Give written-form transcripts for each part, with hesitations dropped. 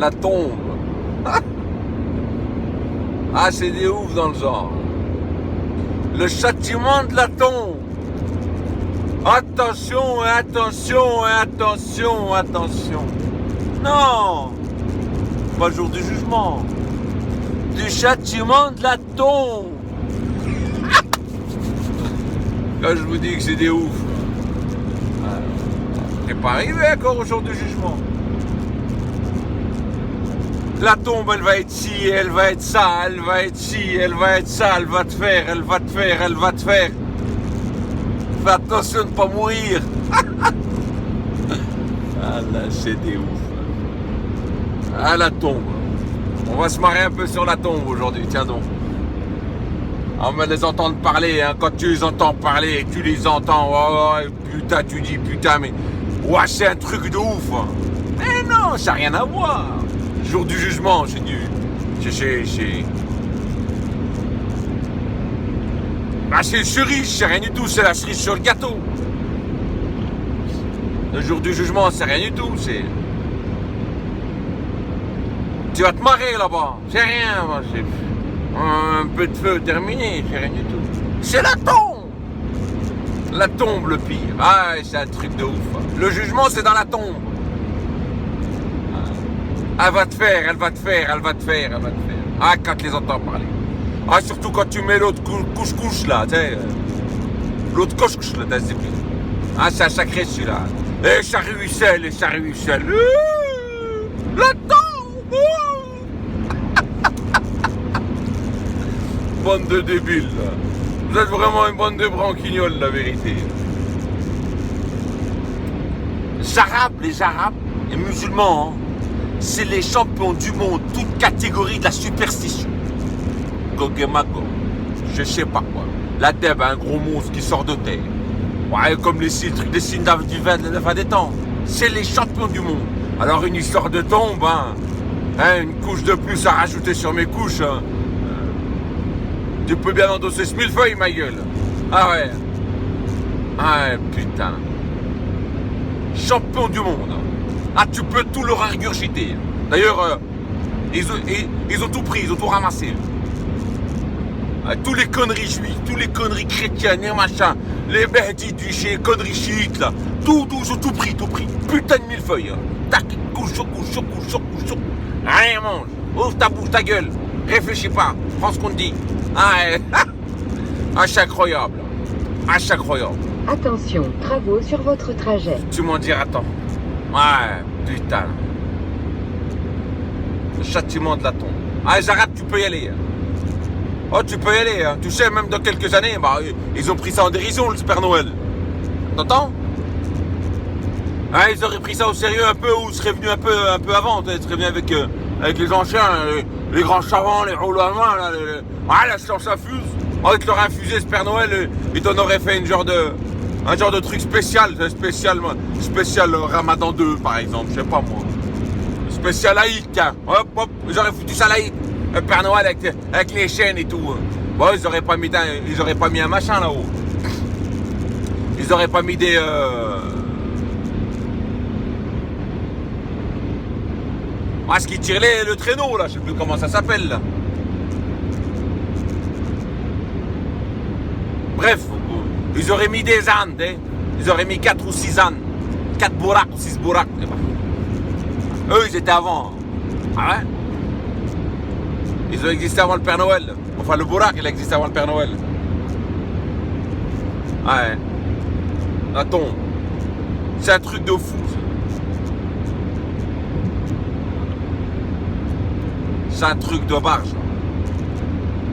La tombe. Ah, c'est des oufs dans le genre. Le châtiment de la tombe. Attention, attention, attention, attention. Non, pas le jour du jugement. Du châtiment de la tombe. Quand je vous dis que c'est des oufs. C'est pas arrivé encore au jour du jugement. La tombe, elle va être ci, elle va être ça, elle va être ci, elle va être ça, elle va te faire, elle va te faire, elle va te faire. Fais attention de ne pas mourir. Ah là, c'est des ouf. Ah, la tombe. On va se marrer un peu sur la tombe aujourd'hui, tiens donc. On va les entendre parler, hein. Quand tu les entends parler, tu les entends, oh, putain, tu dis putain, mais ouais, c'est un truc de ouf. Mais non, ça n'a rien à voir. Jour du jugement, j'ai dû. Bah, c'est une cerise, c'est rien du tout, c'est la cerise sur le gâteau. Le jour du jugement, c'est rien du tout, c'est. Tu vas te marrer là-bas, c'est rien, moi, c'est. Un peu de feu terminé, c'est rien du tout. C'est la tombe. La tombe, le pire. Ah, c'est un truc de ouf. Le jugement, c'est dans la tombe. Elle va te faire, elle va te faire, elle va te faire, elle va te faire. Ah, quand tu les entends parler. Ah, surtout quand tu mets l'autre couche-couche là, tu sais. L'autre couche-couche là, t'as dit. Ah, c'est un sacré celui-là. Et ça ruisselle, et ça ruisselle. La tombe. Bande de débiles, là. Vous êtes vraiment une bande de branquignoles, la vérité. Les Arabes, les musulmans, hein, c'est les champions du monde, toute catégorie de la superstition. Gogemago, je sais pas quoi. La Deb, un gros monstre qui sort de terre. Ouais, comme les trucs des signes du vin de la fin des temps. C'est les champions du monde. Alors une histoire de tombe, hein, une couche de plus à rajouter sur mes couches. Hein. Tu peux bien endosser ce millefeuille, ma gueule. Ah ouais. Ah ouais, putain. Champion du monde. Ah, tu peux tout leur ingurgiter. D'ailleurs, ils ont tout pris, ils ont tout ramassé. Ah, tous les conneries juives, tous les conneries chrétiennes et machin, les bêtises du chez, conneries chiites, là. Tout, ils ont tout pris, tout pris. Putain de millefeuille. Tac, couche sur couche sur couche sur couche sur couche. Rien mange. Ouvre ta bouche, ta gueule. Réfléchis pas. Prends ce qu'on te dit. Ah, ouais. Ah, c'est incroyable. Ah, c'est incroyable. Attention, travaux sur votre trajet. Tu m'en diras, attends. Ouais, putain. Le châtiment de la tombe. Ah, j'arrête, tu peux y aller. Oh, tu peux y aller. Hein. Tu sais, même dans quelques années, bah, ils ont pris ça en dérision, le Père Noël. T'entends? Ah, ils auraient pris ça au sérieux un peu, ou seraient venus un peu avant. Ils seraient venus avec les anciens, les grands savants, les roulamans, là, ah, la science infuse. Oh, ils te l'auraient infusé, ce Père Noël, ils t'en auraient fait un genre de truc spécial Ramadan 2, par exemple, je sais pas moi. Spécial Aïd, tiens. Hop, hop, ils auraient foutu ça l'Aïd. Le Père Noël avec les chaînes et tout. Bon, ils auraient pas mis un machin là-haut. Ils auraient pas mis des... Ah, ce qui tire le traîneau, là, je sais plus comment ça s'appelle, là. Bref, ils auraient mis des ânes, hein. Ils auraient mis 4 ou 6 ânes. 4 bouraks ou 6 bouraks. Eux, ils étaient avant. Ah ouais? Ils ont existé avant le Père Noël. Enfin, le bourak, il a existé avant le Père Noël. Ouais. La tombe. C'est un truc de fou. C'est un truc de barge.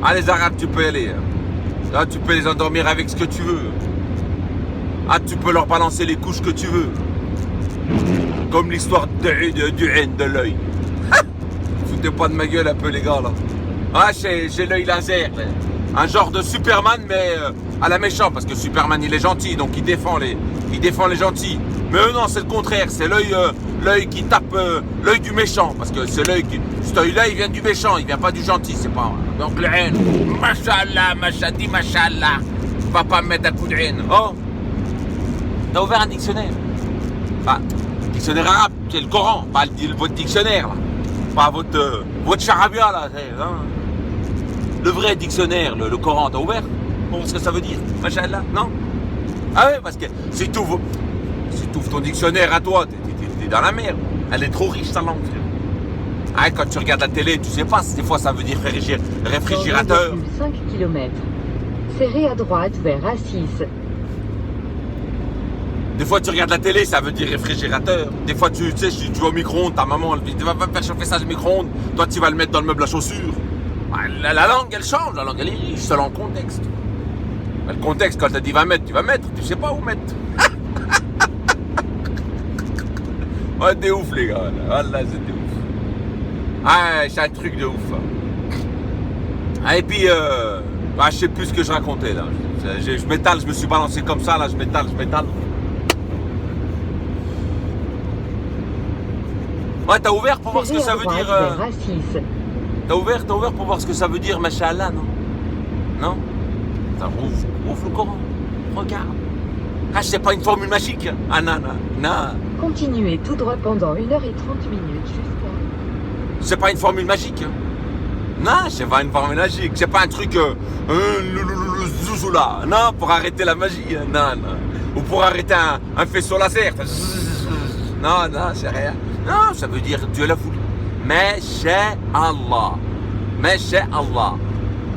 Ah, les Arabes, tu peux y aller. Là, tu peux les endormir avec ce que tu veux. Ah, tu peux leur balancer les couches que tu veux. Comme l'histoire du haine de l'œil. Foutez pas de ma gueule un peu, les gars, là. Ah, j'ai l'œil laser. Là. Un genre de Superman, mais à la méchante. Parce que Superman, il est gentil, donc il défend les gentils. Mais eux, non, c'est le contraire. C'est l'œil qui tape l'œil du méchant. Parce que c'est l'œil qui... Cet œil-là, il vient du méchant, il vient pas du gentil, c'est pas... Donc le haine. Machallah, dit machallah. Va pas me mettre un coup de haine. Oh, t'as ouvert un dictionnaire. Ah, dictionnaire arabe, c'est le Coran, pas votre dictionnaire, là. pas votre charabia là. Hein. Le vrai dictionnaire, le Coran, t'as ouvert pour voir ce que ça veut dire, machallah, non? Ah ouais, parce que si tu ouvres ton dictionnaire à toi, t'es dans la merde. Elle est trop riche ta langue, frère. Ah, quand tu regardes la télé, tu sais pas, des fois ça veut dire réfrigérateur. 5 km. Serrez à droite vers A6. Des fois tu regardes la télé, ça veut dire réfrigérateur. Des fois tu sais, tu vas au micro-ondes, ta maman elle dit va faire chauffer ça au micro-ondes. Toi tu vas le mettre dans le meuble à chaussures. La langue elle change, la langue elle est riche selon le contexte. Mais le contexte, quand t'as dit va mettre, tu vas mettre, tu sais pas où mettre. Ouais, t'es ouf les gars, voilà, c'était ouf. Ah, c'est un truc de ouf. Ah, et puis, je sais plus ce que je racontais là. Je m'étale, je me suis balancé comme ça, là, je m'étale. Ouais, t'as ouvert pour voir ce que ça veut dire. T'as ouvert pour voir ce que ça veut dire, machallah, non? Non? Ça ouvre le Coran, regarde. Ah, c'est pas une formule magique. Ah, non. Continuez tout droit pendant 1h30 jusqu'à... C'est pas une formule magique. Non, c'est pas une formule magique. C'est pas un truc zouzoula. Non, pour arrêter la magie. Non. Ou pour arrêter un faisceau laser. Non, c'est rien. Non, ça veut dire Dieu l'a voulu. Mais chez Allah.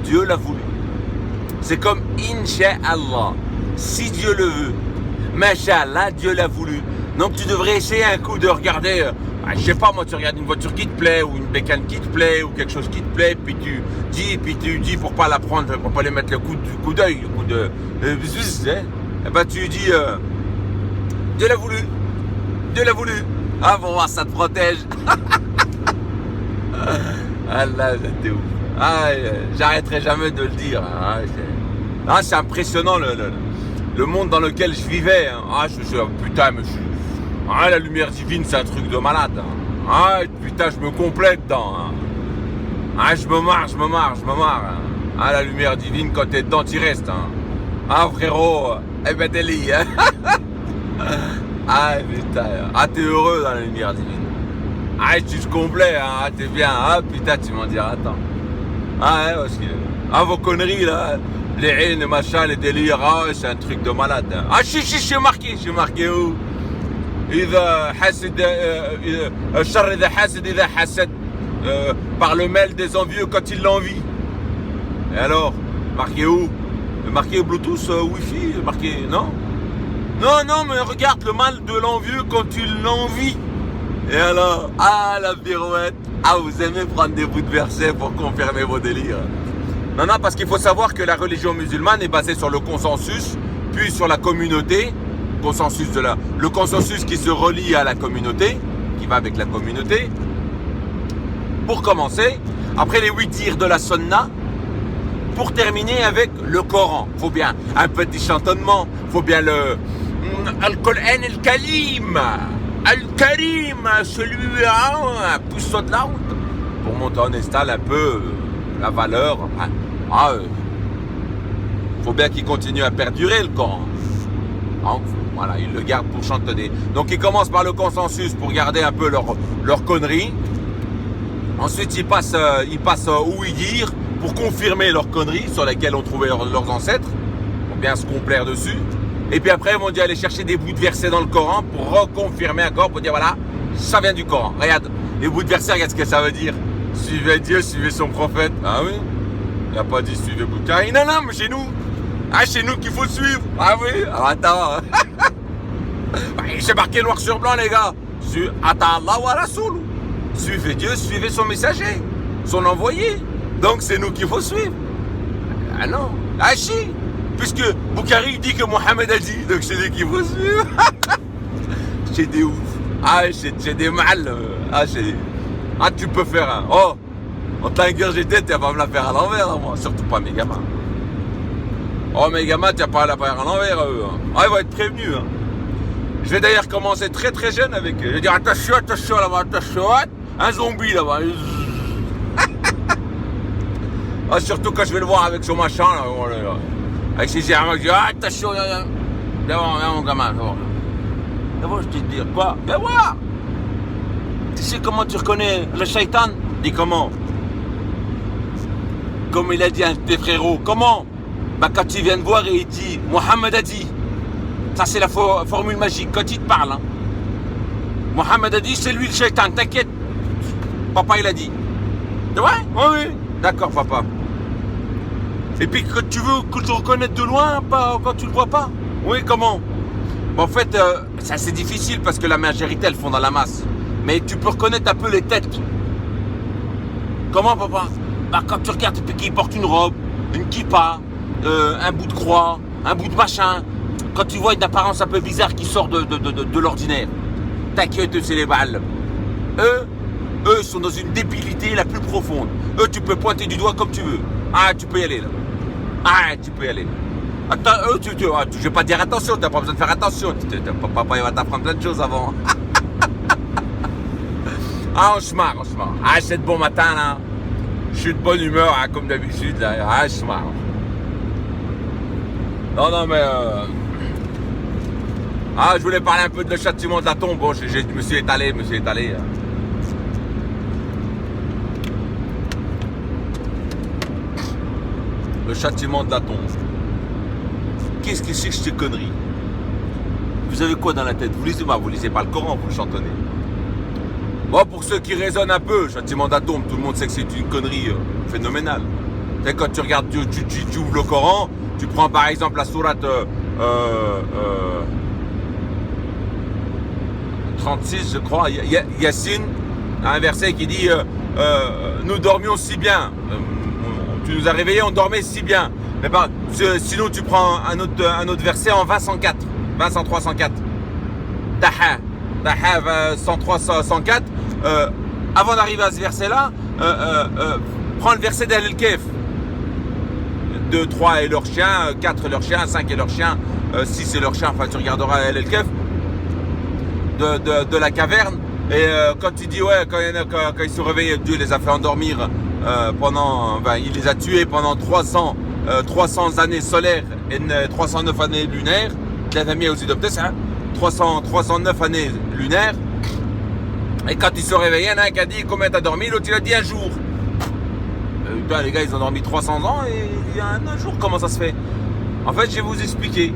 Dieu l'a voulu. C'est comme Inch'Allah. Si Dieu le veut. Machallah, Dieu l'a voulu. Donc tu devrais essayer un coup de regarder, je sais pas moi, tu regardes une voiture qui te plaît, ou une bécane qui te plaît, ou quelque chose qui te plaît, puis tu dis pour pas la prendre, pour pas lui mettre le coup d'œil, le coup de... et ben tu dis, Dieu l'a voulu. Ah bon, ça te protège. Ah là, c'était ouf. Ah, j'arrêterai jamais de le dire. Ah, c'est impressionnant le monde dans lequel je vivais. Ah, putain, mais la lumière divine, c'est un truc de malade. Ah, putain, je me complète dedans. Ah, je me marre. Ah, la lumière divine, quand t'es dedans, t'y restes. Ah, frérot, t'es lié. Ah, putain. Ah, t'es heureux dans la lumière divine. Ah, tu te complais, t'es bien. Ah, putain, tu m'en diras, attends. Ah, ouais, parce que... Ah, vos conneries, là. Les haines, machin, les délires, c'est un truc de malade. Ah, je suis marqué où? Par le mail des envieux quand il l'envie. Et alors, marqué où? Marqué Bluetooth, Wi-Fi, marqué, non? Non, mais regarde le mal de l'envieux quand il l'envie. Et alors, la pirouette. Ah, vous aimez prendre des bouts de versets pour confirmer vos délires. Non, parce qu'il faut savoir que la religion musulmane est basée sur le consensus, puis sur la communauté, le consensus qui se relie à la communauté, qui va avec la communauté. Pour commencer, après les 8 dires de la sunna, pour terminer avec le Coran. Faut bien un petit chantonnement, faut bien le Al-Qur'an al-Karim, Al-Karim, celui-là, pousse-toi de la route, pour monter en estal un peu la valeur. Faut bien qu'il continue à perdurer le Coran. Voilà, ils le gardent pour chantonner. Donc ils commencent par le consensus pour garder un peu leur connerie. Ensuite ils passent où ils dire pour confirmer leurs conneries sur lesquelles ont trouvé leurs ancêtres, pour bien se complaire dessus. Et puis après ils vont dire aller chercher des bouts de versets dans le Coran pour reconfirmer encore, pour dire voilà, ça vient du Coran. Regarde, les bouts de versets, regarde ce que ça veut dire. Suivez Dieu, suivez son prophète. Ah oui? Il n'a pas dit suivez Boukhari. Non, mais chez nous. Ah, chez nous qu'il faut suivre. Ah oui? Alors attends. C'est marqué noir sur blanc, les gars. Ata Allah wa Rasoul. Suivez Dieu, suivez son messager, son envoyé. Donc c'est nous qu'il faut suivre. Ah non. Ah si. Puisque Boukhari dit que Mohamed a dit. Donc c'est lui qu'il faut suivre. C'est des ouf. Ah, c'est des mal. Ah, tu peux faire un. Oh, on t'a ingurgité, tu vas pas me la faire à l'envers, moi. Surtout pas mes gamins. Oh, mes gamins, tu vas pas la faire à l'envers, eux. Ah, ils vont être prévenus. Je vais d'ailleurs commencer très très jeune avec eux. Je vais dire attention là-bas, attention. Un zombie là-bas. Ah, surtout quand je vais le voir avec son machin, là. Avec ses germains, je dis attention, viens voir, mon gamin. D'abord, je te dis quoi? Viens voir. Tu sais comment tu reconnais le shaitan? Dis comment? Comme il a dit un de tes frérots. Comment? Bah quand tu viens de voir et il dit Mohammed a dit. Ça c'est la formule magique quand il te parle. Hein. Mohammed a dit c'est lui le shaitan, t'inquiète. Papa il a dit. C'est vrai? Oui. D'accord papa. Et puis que tu veux que je reconnaisse de loin, pas quand tu le vois pas. Oui, comment? Bon, en fait, c'est assez difficile parce que la majorité elles font dans la masse. Mais tu peux reconnaître un peu les têtes. Comment papa? Bah quand tu regardes qu'ils portent une robe, une kippa, un bout de croix, un bout de machin. Quand tu vois une apparence un peu bizarre qui sort de l'ordinaire. T'inquiète, c'est les balles. Eux sont dans une débilité la plus profonde. Eux, tu peux pointer du doigt comme tu veux. Ah, tu peux y aller là. Ah, tu peux y aller. Attends, je vais pas te dire attention, t'as pas besoin de faire attention. Papa, il va t'apprendre plein de choses avant. Ah, on se marre. Ah, c'est de bon matin là. Je suis de bonne humeur, hein, comme d'habitude là. Ah, je se marre. Non, mais. Ah, je voulais parler un peu de le châtiment de la tombe. Bon, je me suis étalé. Le châtiment de la tombe. Qu'est-ce que c'est que cette connerie? Vous avez quoi dans la tête? Vous lisez pas le Coran, vous le chantonnez. Bon, pour ceux qui raisonnent un peu, châtiment d'atome, tout le monde sait que c'est une connerie phénoménale. Tu sais, quand tu regardes, tu ouvres le Coran, tu prends par exemple la sourate 36, je crois, Yassine, un verset qui dit nous dormions si bien. Tu nous as réveillés, on dormait si bien. Mais ben, sinon, tu prends un autre verset en 20-104. 20-103-104. Taha 103-104. Avant d'arriver à ce verset-là, prends le verset d'Al El-Kef. 2, 3 et leur chien, 4 et leur chien, 5 et leur chien, 6 et leur chien. Enfin, tu regarderas Al El-Kef de la caverne. Et quand tu dis, ouais, quand ils se réveillent, Dieu les a fait endormir il les a tués pendant 300 années solaires et 309 années lunaires. La famille a aussi adopté ça. 309 années lunaires. Et quand ils se réveillent, il y en a un qui a dit combien t'as dormi, l'autre il a dit un jour. Les gars ils ont dormi 300 ans et il y a un jour, comment ça se fait? En fait, je vais vous expliquer.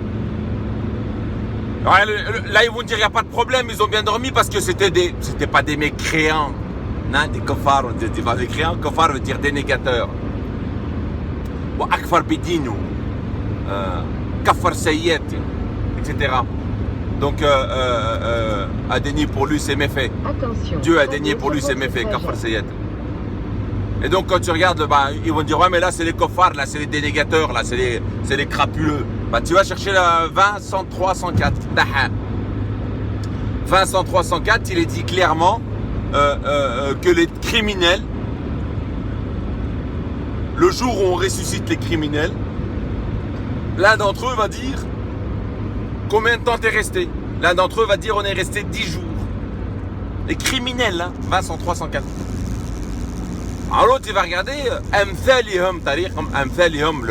Alors, là ils vont dire il n'y a pas de problème, ils ont bien dormi parce que c'était pas des mécréants. Non, des kofars, on dit pas des créants. Kofar veut dire dénégateur. Ou akfar bidinu, kafar sayyet, etc. Donc, a dénié pour lui ses méfaits. Attention. Dieu a dénié pour lui ses méfaits, kafar sayyet. Et donc, quand tu regardes, ils vont dire ouais, mais là, c'est les kofars, là, c'est les dénégateurs, là, c'est les crapuleux. Tu vas chercher la 20, 103, 104. 20, 103, 104, il est dit clairement. Que les criminels, le jour où on ressuscite les criminels, l'un d'entre eux va dire combien de temps t'es resté. L'un d'entre eux va dire on est resté 10 jours. Les criminels, hein, 20, 103, 104. Alors l'autre il va regarder Amthalihum, c'est-à-dire comme Amthalihum,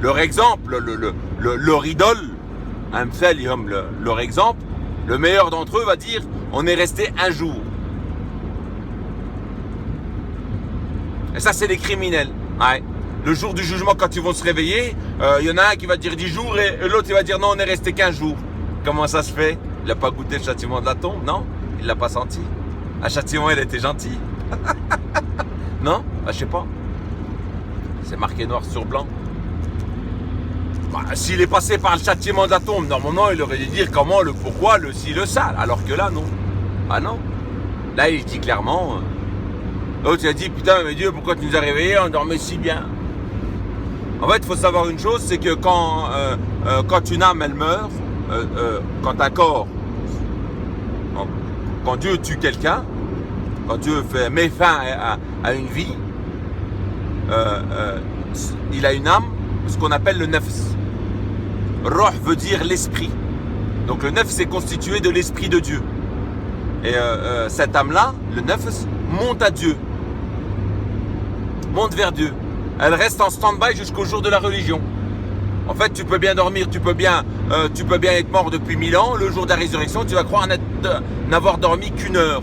leur exemple, leur idole. Leur exemple, le meilleur d'entre eux va dire on est resté un jour. Et ça c'est les criminels. Ouais. Le jour du jugement, quand ils vont se réveiller, il y en a un qui va dire 10 jours et l'autre il va dire non, on est resté 15 jours. Comment ça se fait? Il n'a pas goûté le châtiment de la tombe? Non, il l'a pas senti. Un châtiment, il était gentil. Non? Je sais pas. C'est marqué noir sur blanc. S'il est passé par le châtiment de la tombe, normalement il aurait dû dire comment, le pourquoi, le si, le ça. Alors que là, non. Ah non. Là, il dit clairement. L'autre, il a dit putain, mais Dieu, pourquoi tu nous as réveillés? On dormait si bien. En fait, il faut savoir une chose, c'est que quand une âme, elle meurt, quand un corps, quand Dieu tue quelqu'un, quand Dieu met fin à une vie, il a une âme, ce qu'on appelle le nefs. Roh veut dire l'esprit. Donc le nefs est constitué de l'esprit de Dieu. Et cette âme-là, le nefs, monte à Dieu. Monte vers Dieu. Elle reste en stand-by jusqu'au jour de la religion. En fait, tu peux bien dormir, tu peux bien être mort depuis 1000 ans. Le jour de la résurrection, tu vas croire n'avoir dormi qu'1 heure.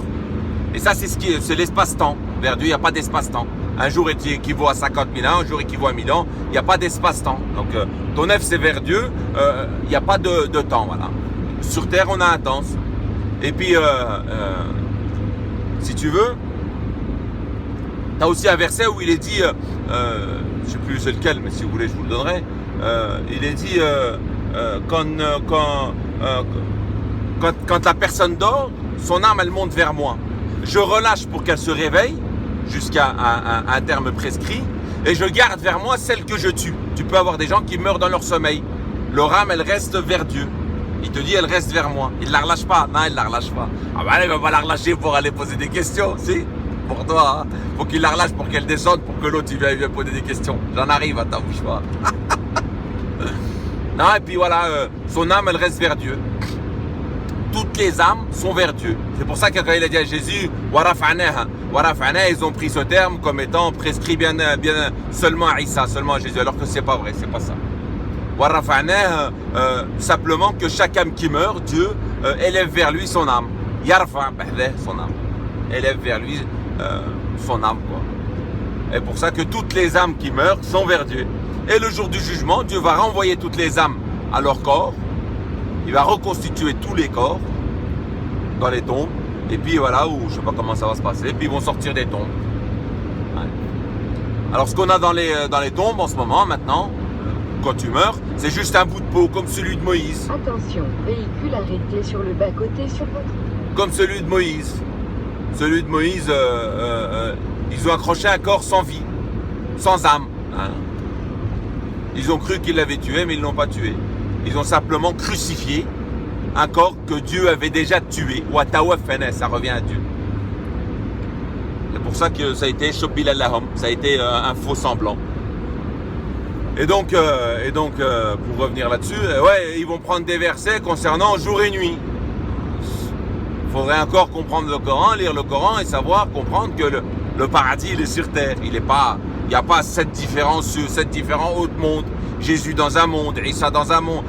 Et ça, c'est l'espace-temps. Vers Dieu, il n'y a pas d'espace-temps. Un jour équivaut à 50 000 ans, un jour équivaut à 1000 ans. Il n'y a pas d'espace-temps. Donc, ton œuvre, c'est vers Dieu. Il n'y a pas de temps, voilà. Sur terre, on a un temps. Et puis, si tu veux, tu as aussi un verset où il est dit, je ne sais plus c'est lequel, mais si vous voulez, je vous le donnerai. Il est dit, quand la personne dort, son âme, elle monte vers moi. Je relâche pour qu'elle se réveille, jusqu'à un terme prescrit, et je garde vers moi celle que je tue. Tu peux avoir des gens qui meurent dans leur sommeil. Leur âme, elle reste vers Dieu. Il te dit, elle reste vers moi. Il ne la relâche pas. Non, il ne la relâche pas. Ah ben, il ne va pas la relâcher pour aller poser des questions, si. Pour toi, hein. Faut qu'il la relâche pour qu'elle descende, pour que l'autre, il vienne poser des questions. J'en arrive, attends, bouge pas. Non, et puis voilà, son âme, elle reste vers Dieu. Toutes les âmes sont vers Dieu. C'est pour ça que quand il a dit à Jésus, Warafa'naha, ils ont pris ce terme comme étant prescrit bien seulement à Issa, seulement à Jésus, alors que c'est pas vrai, c'est pas ça. Warafa'naha, simplement que chaque âme qui meurt, Dieu élève vers lui son âme. Yarfa' son âme. Élève vers lui son âme, quoi. Et pour ça que toutes les âmes qui meurent sont vers Dieu. Et le jour du jugement, Dieu va renvoyer toutes les âmes à leur corps. Il va reconstituer tous les corps dans les tombes. Et puis voilà, ou je sais pas comment ça va se passer. Et puis ils vont sortir des tombes. Ouais. Alors ce qu'on a dans les tombes en ce moment, maintenant, quand tu meurs, c'est juste un bout de peau comme celui de Moïse. Attention, véhicule arrêté sur le bas-côté sur votre... Comme celui de Moïse. Celui de Moïse, ils ont accroché un corps sans vie, sans âme. Hein. Ils ont cru qu'ils l'avaient tué, mais ils ne l'ont pas tué. Ils ont simplement crucifié un corps que Dieu avait déjà tué. Ça revient à Dieu. C'est pour ça que ça a été Shobil Allahum, ça a été un faux semblant. Et donc, pour revenir là-dessus, ouais, ils vont prendre des versets concernant jour et nuit. Il faudrait encore comprendre le Coran, lire le Coran et savoir, comprendre que le paradis, il est sur terre. Il n'y a pas 7 différents autres mondes. Jésus dans un monde, Issa dans un monde,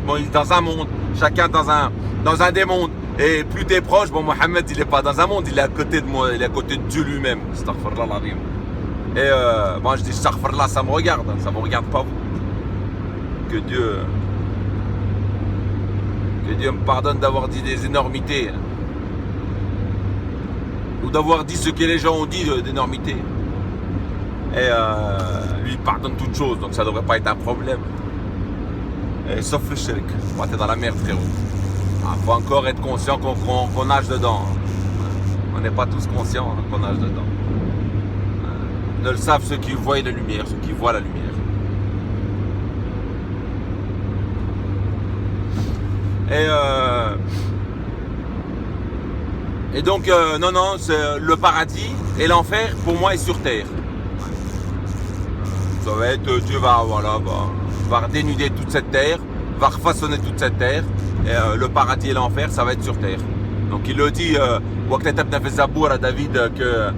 Moïse dans un monde, chacun dans un des mondes. Et plus t'es proche, bon, Mohammed, il n'est pas dans un monde, il est à côté de moi, il est à côté de Dieu lui-même. Astaghfirullah l'azim. Et moi je dis astaghfirullah, ça me regarde, hein, ça ne me regarde pas vous. Que Dieu me pardonne d'avoir dit des énormités. Hein. Ou d'avoir dit ce que les gens ont dit d'énormités. Et lui il pardonne toutes choses, donc ça ne devrait pas être un problème. Et sauf le shirk, t'es dans la merde frérot. Il faut encore être conscient qu'on nage dedans. On n'est pas tous conscients qu'on nage dedans. Ne le savent ceux qui voient la lumière, ceux qui voient la lumière. Et donc, non, le paradis et l'enfer, pour moi, est sur terre. Ça va être, Dieu va dénuder toute cette terre, va refaçonner toute cette terre, et le paradis et l'enfer, ça va être sur terre. Donc il le dit, à David, que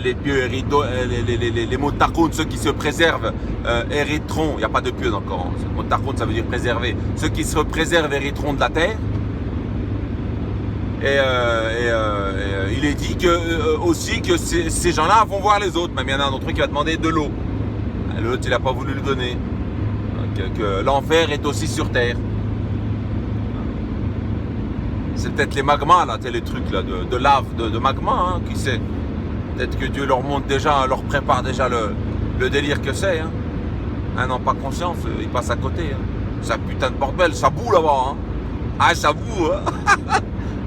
les pieux hériteront, les motarkoun, ceux qui se préservent, hériteront, il n'y a pas de pieux dans le Coran, motarkoun ça veut dire préserver, ceux qui se préservent hériteront de la terre. Et il est dit aussi que ces gens-là vont voir les autres, même il y en a un autre qui va demander de l'eau. L'autre il n'a pas voulu le donner. Donc, que l'enfer est aussi sur terre. C'est peut-être les magmas là, les trucs là, de lave, de magma, hein, qui sait. Peut-être que Dieu leur montre déjà, leur prépare déjà le délire que c'est. Hein. Ils n'ont pas conscience, ils passent à côté. Hein. C'est un putain de bordel, ça boue là-bas. Hein. Ah, ça boue. Hein.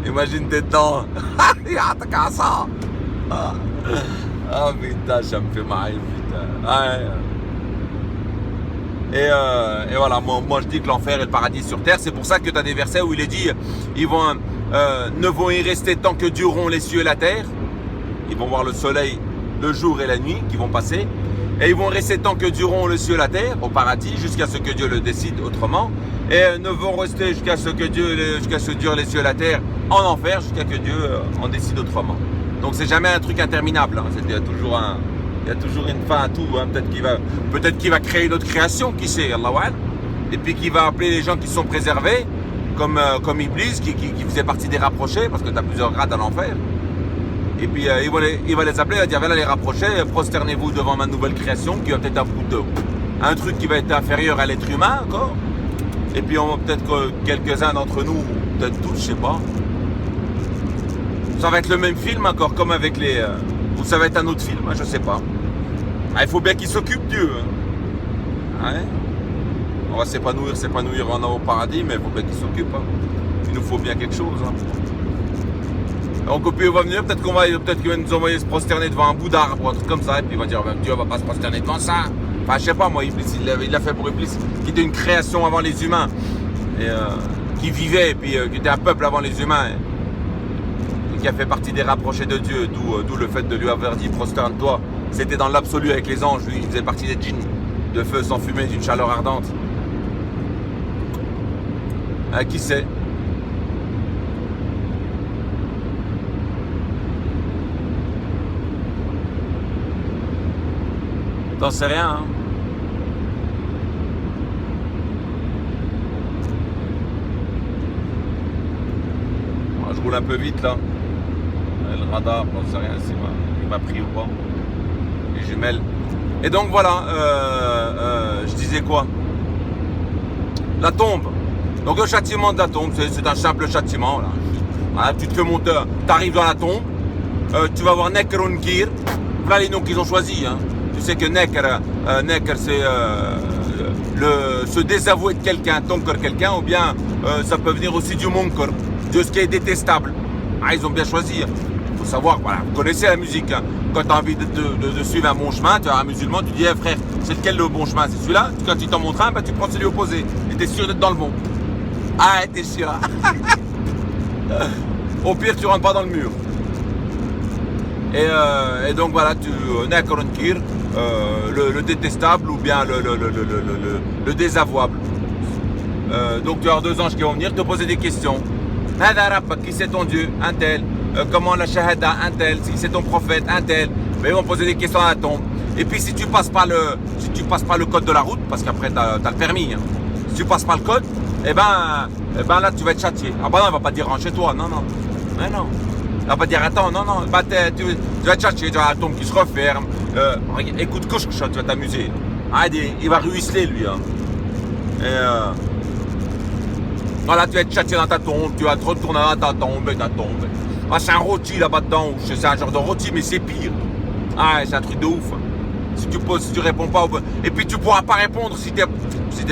Imagine t'es dedans. T'as qu'à ça. Ah putain, ça me fait mal, putain. Ouais. Et voilà, moi je dis que l'enfer et le paradis sur terre. C'est pour ça que tu as des versets où il est dit ils ne vont y rester tant que dureront les cieux et la terre. Ils vont voir le soleil, le jour et la nuit qui vont passer. Et ils vont rester tant que dureront le cieux et la terre au paradis, jusqu'à ce que Dieu le décide autrement. Et ne vont rester jusqu'à ce que durent les cieux et la terre en enfer, jusqu'à que Dieu en décide autrement. Donc c'est jamais un truc interminable, hein. C'était toujours Il y a toujours une fin à tout. Hein. Peut-être qu'il va créer une autre création, qui sait, Allah Wa'al. Et puis qu'il va appeler les gens qui sont préservés, comme Iblis, qui faisait partie des rapprochés, parce que tu as plusieurs grades à l'enfer. Et puis il va les appeler, il va dire, voilà les rapprochés, prosternez-vous devant ma nouvelle création, qui va peut-être un truc qui va être inférieur à l'être humain encore. Et puis peut-être que quelques-uns d'entre nous, peut-être tous, je sais pas. Ça va être le même film encore, comme avec les... ou ça va être un autre film, hein, je sais pas. Ah, il faut bien qu'il s'occupe Dieu. Hein. Ouais. On va s'épanouir au paradis, mais il faut bien qu'il s'occupe. Hein. Il nous faut bien quelque chose. Hein. Donc puis on va venir, peut-être qu'il va nous envoyer se prosterner devant un bout d'arbre, un truc comme ça, et puis il va dire, Dieu va pas se prosterner devant ça. Enfin, je sais pas, moi, Iblis, il l'a fait pour Iblis, qui était une création avant les humains, et qui vivait, et puis qui était un peuple avant les humains, et qui a fait partie des rapprochés de Dieu, d'où le fait de lui avoir dit, prosterne-toi. C'était dans l'absolu avec les anges, lui, il faisait partie des djinns, de feu sans fumée, d'une chaleur ardente. Qui sait? T'en sais rien, hein. Je roule un peu vite là. Le radar, j'en sais rien s'il m'a pris ou pas. Les jumelles. Et donc voilà, je disais quoi? La tombe. Donc le châtiment de la tombe, c'est un simple châtiment. Là. Voilà, tu te fais monter, tu arrives dans la tombe, tu vas voir Necker ou Nkir. Voilà les noms qu'ils ont choisis. Hein. Tu sais que Necker c'est se désavouer de quelqu'un, Tonkar quelqu'un, ou bien ça peut venir aussi du Munkar, de ce qui est détestable. Ah, ils ont bien choisi. Il faut savoir, voilà, vous connaissez la musique. Hein. Quand tu as envie de suivre un bon chemin, tu es un musulman, tu dis, hey, frère, c'est lequel le bon chemin? C'est celui-là. Quand il t'en montre un, bah, tu prends celui opposé. Et tu es sûr d'être dans le bon. Ah, t'es sûr. Au pire, tu rentres pas dans le mur. Et donc voilà, Nekoronkir, le détestable ou bien le désavouable. Donc tu as 2 anges qui vont venir te poser des questions. Qui c'est ton Dieu? Un tel. Comment la shahada? Un tel. Si c'est ton prophète? Un tel. Mais ils vont poser des questions à la tombe. Et puis si tu passes pas le code de la route, parce qu'après tu as le permis, hein. Si tu passes pas le code, eh ben là tu vas être châtié. Ah bah non, il va pas dire rentre chez toi, non. Mais non. Il va pas dire attends, non. Bah, tu vas être châtié, tu as la tombe qui se referme. Écoute, couche, tu vas t'amuser. Ah, il va ruisseler lui. Hein. Et voilà, tu vas être châtié dans ta tombe, tu vas te retourner dans ta tombe. Ah, c'est un rôti là-bas dedans, c'est un genre de rôti, mais c'est pire. Ah, c'est un truc de ouf. Si tu réponds pas et puis tu pourras pas répondre si t'es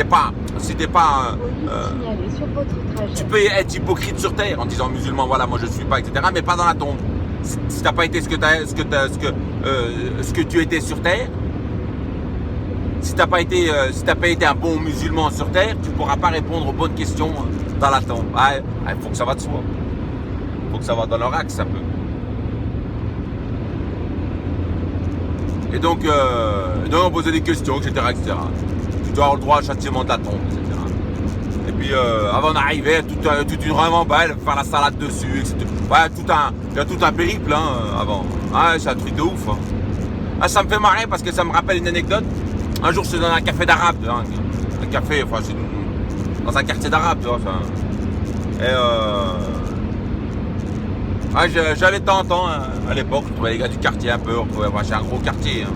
pas tu peux être hypocrite sur terre en disant musulman, voilà, moi je suis pas, etc., mais pas dans la tombe. Si t'as pas été ce que tu étais sur terre, si t'as pas été un bon musulman sur terre, tu pourras pas répondre aux bonnes questions dans la tombe. Il faut que ça va de soi. Faut que ça va dans leur axe un peu. Et donc on posait des questions, etc., etc. Tu dois avoir le droit à châtiment de la tombe, etc. Et puis avant d'arriver, toute une vraiment belle, faire la salade dessus, etc. Ouais, il y a tout un périple hein, avant. Ah, c'est un truc de ouf. Hein. Ah, ça me fait marrer parce que ça me rappelle une anecdote. Un jour, j'étais dans un café d'arabe, hein, un café, enfin, c'est dans un quartier d'arabe, tu vois. Et j'allais de temps en temps, hein, à l'époque, je trouvais les gars du quartier un peu, c'est un gros quartier. Hein.